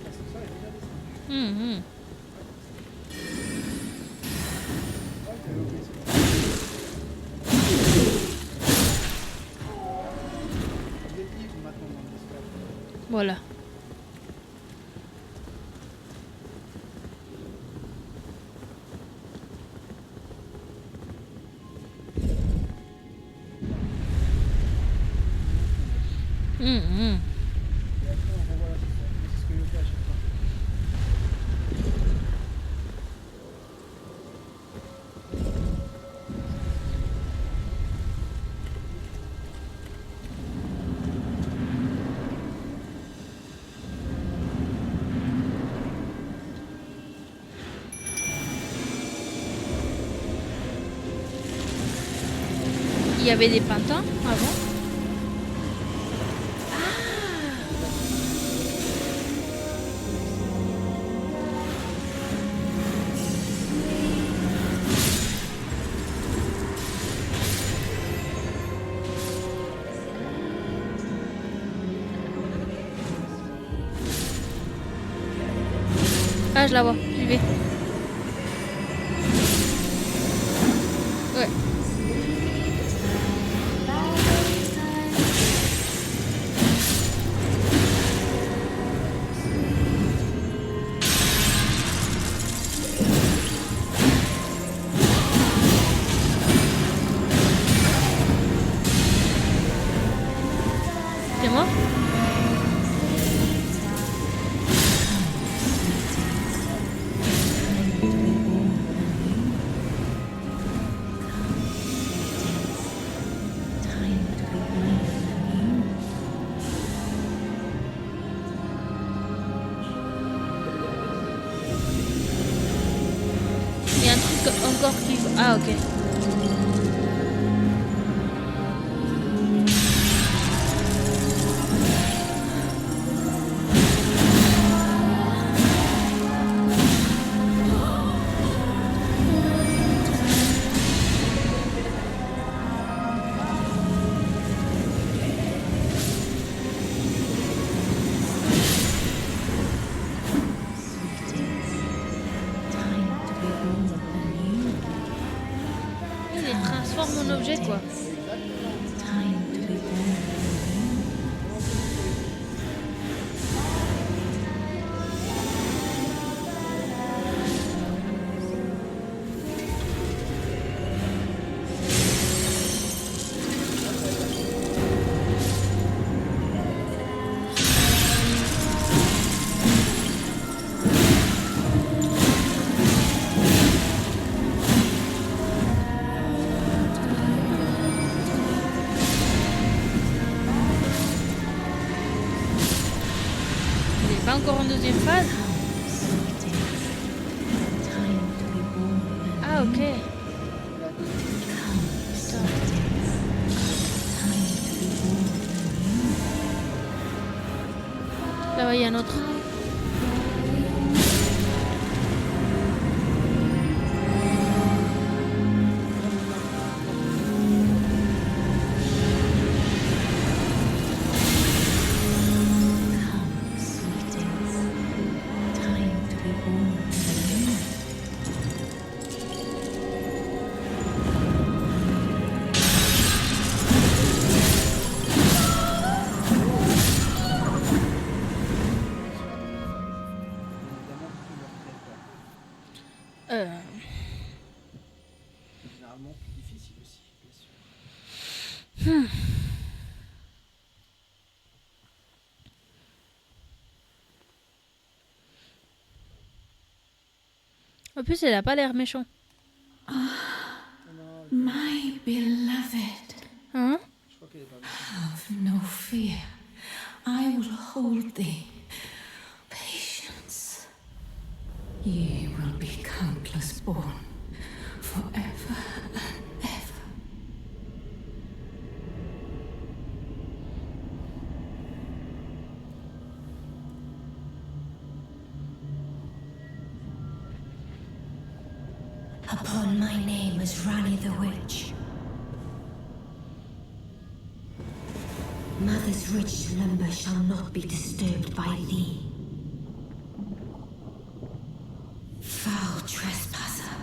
L'ascenseur est déjà descendu. Mhm. Ouais, j'avais oublié ça. Il est libre maintenant dans l'espace. Voilà. Mhm. Et après on revoit la sauce. C'est ce que je fais à chaque fois. Il y avait des printemps avant. Ah, je la vois, j'y vais. Ouais. C'est moi? Time to be born anew. Il y a un truc encore qui... Ah, ok. Time to be born anew. Il les transforme en objet, quoi. Time to be born anew. Il est pas encore en deuxième phase. Time to be born Ah, ok. Time to be born Là-bas, il y a un autre. sweetings. Time to be born anew. Évidemment, plus mortel, quoi. Euh... Généralement plus difficile aussi, bien sûr. En plus, elle a pas l'air méchant. Non, My beloved, Hein? je crois qu'elle est pas méchante. have no fear. I will hold thee. Patience. Ye will be countless born, forever and ever. Upon my name as Rani the Witch. Mother's rich slumber shall not be disturbed by thee. Foul trespasser.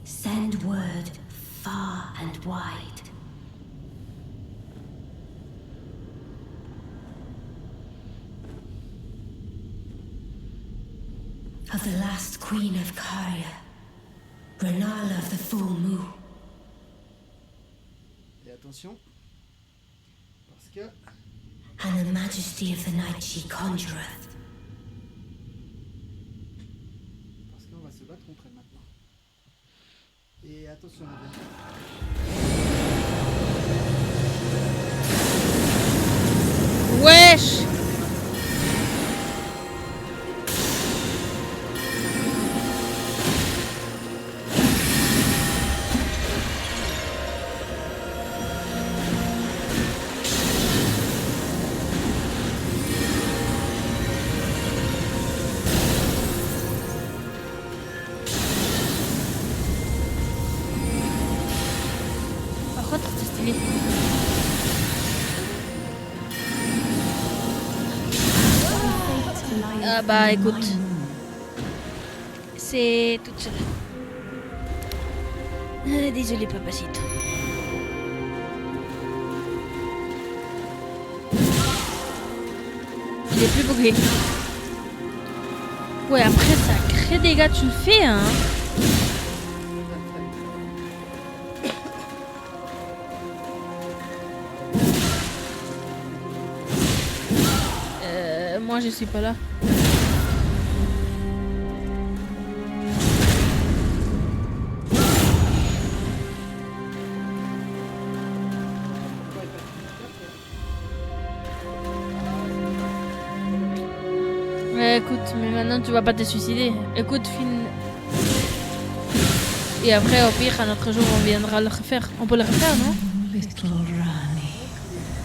Send word far and wide. Of the last queen of Caria, Renala of the full moon. Et attention, que... and the majesty of the night she conjureth. Parce qu'on va se battre contre elle maintenant. Et attention, Nadia. Wesh. Par contre, c'est stylé. Ah bah écoute, c'est toute seule. Désolé papacito. Il est plus bugué. Ouais, après ça crée des dégâts, tu le fais hein. Moi je suis pas là. Ouais, écoute, mais maintenant tu vas pas te suicider. Écoute, Finn. Et après, au pire, un autre jour, on viendra le refaire. On peut le refaire, non? Little Rani,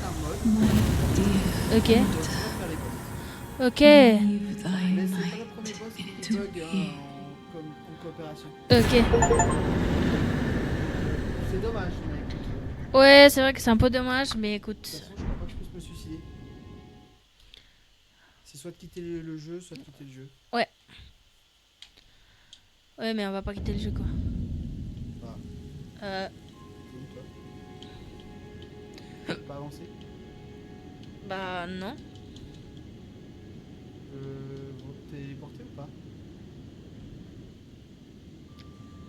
Un mode. my dear, Ok. On doit faire les boss. Ok. leave thy Mais c'est pas le might premier boss qui into bug me. en coopération. Ok. C'est dommage, mais écoute. Ouais, c'est vrai que c'est un peu dommage, mais De écoute. toute façon, je crois pas que je puisse me suicider. C'est soit de quitter le jeu, soit de quitter le jeu. Ouais, mais on va pas quitter le jeu, quoi. Bah, Euh, t'es où toi? Tu peux pas avancer? bah non. Vous téléporter ou pas?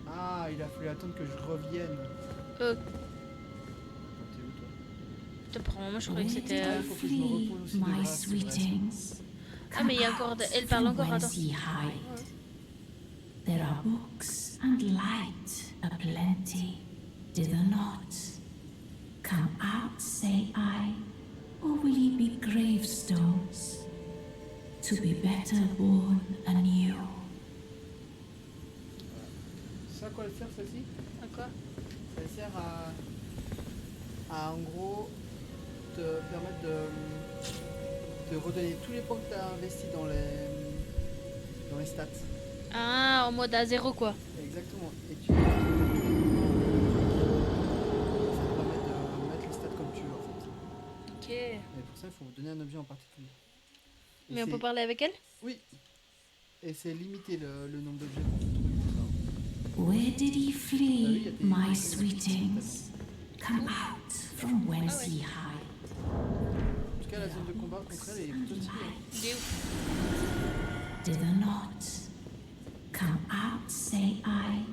Ah, il a fallu attendre que je revienne. Euh, Attends, t'es où toi? te prends, moi je croyais que Where c'était. did I faut que je me flee, repose aussi de my grâce, c'est vrai. sweetings? Ah, mais il y a encore. Elle parle From encore, attends. whence ye hide. There are books and light aplenty, dither not. Come out, say I, or will ye be gravestones, to be better born anew? C'est à quoi elle sert celle-ci? À quoi? Elle sert à en gros te permettre de redonner tous les points que tu as investis dans les stats. Ah, en mode à zéro, quoi. Exactement. Et tu. Ça te permet de mettre les stats comme tu veux en fait. Ok. Et pour ça, il faut donner un objet en particulier. Et Mais on c'est- peut parler avec elle? Oui. Et c'est limité le nombre d'objets qu'on peut trouver pour ça. Where did ye Ah oui, il y a flee, des- my des- sweetings? Come out from whence ye hide. En tout cas, la zone de combat contre elle est plutôt stylée. hein. Il est où? Dither not. Come out, say I.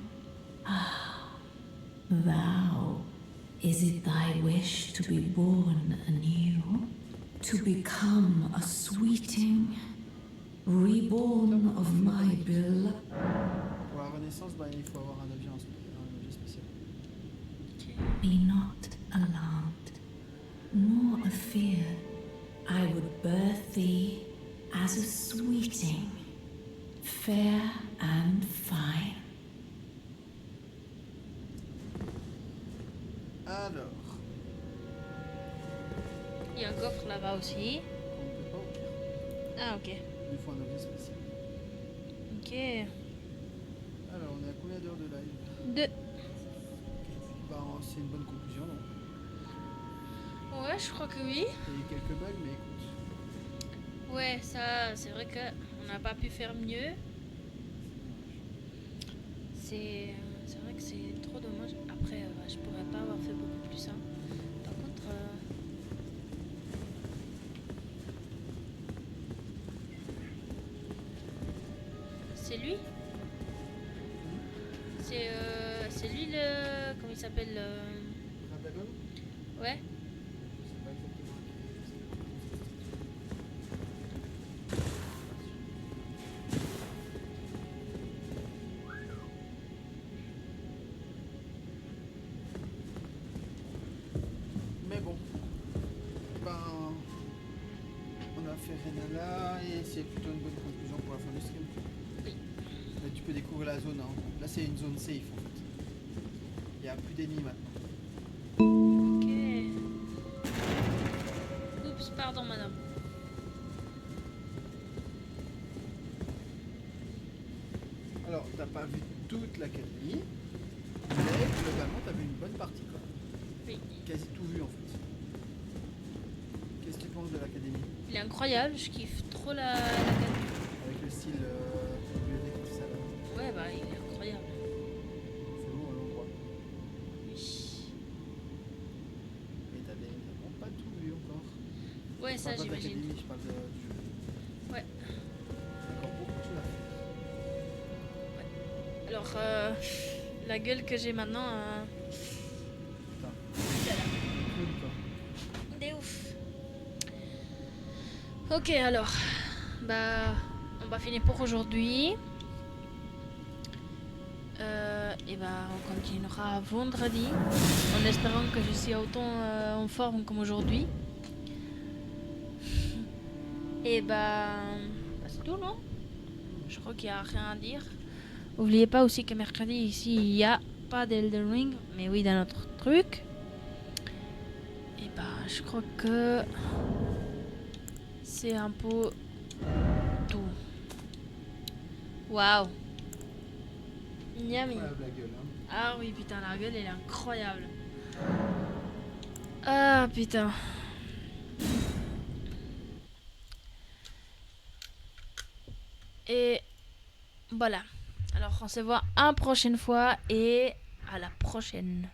Ah, thou. Is it thy wish to be born anew? To become a sweeting? Reborn of my bill? Pour la renaissance, bah, il faut avoir un objet spécial. Be not alarmed, nor afeard. I would birth thee as a sweeting, fair and fine. Alors, Il y a un coffre là-bas aussi. on ne peut pas ouvrir. Ah, ok. Il faut un objet spécial. Ok. Alors, on est à combien d'heures de live? 2. Bah, c'est une bonne conclusion, non? Ouais, je crois que oui. Il y a eu quelques bugs, mais écoute. Ouais, ça, c'est vrai que on n'a pas pu faire mieux. C'est vrai que c'est trop dommage. Après, je pourrais pas avoir fait beaucoup plus. Hein. Par contre, c'est lui. C'est lui le. Comment il s'appelle Radagon? Ouais. Je sais pas exactement. découvrir la zone. Hein. Là, c'est une zone safe en fait. Il n'y a plus d'ennemis maintenant. Ok. Oups, pardon madame. Alors, t'as pas vu toute l'académie, mais globalement, t'as vu une bonne partie quoi. Oui. Quasi tout vu en fait. Qu'est-ce que tu penses de l'académie? Il est incroyable, je kiffe trop la... Avec le style bibliothèque tout ça là. Ouais, bah il est incroyable. C'est beau l'endroit. Oui. Et t'as vraiment pas tout vu encore. Ouais, Je ça parle pas de j'imagine. l'académie, je parle du jeu. Ouais. Encore beaucoup de choses à faire. Alors, la gueule que j'ai maintenant, Putain, c'est là. cool quoi. Des ouf. Ok, alors, bah, on va finir pour aujourd'hui. Et bah, on continuera vendredi, en espérant que je suis autant en forme comme aujourd'hui. Et bah, c'est tout, non? Je crois qu'il n'y a rien à dire. N'oubliez pas aussi que mercredi, ici, il n'y a pas d'Elden Ring, mais oui, d'un autre truc. Et bah, je crois que c'est un peu tout. Waouh! Miami. Incroyable la gueule. Hein. Ah oui, putain, la gueule, elle est incroyable. Ah, putain. Et voilà. Alors, on se voit une prochaine fois et à la prochaine.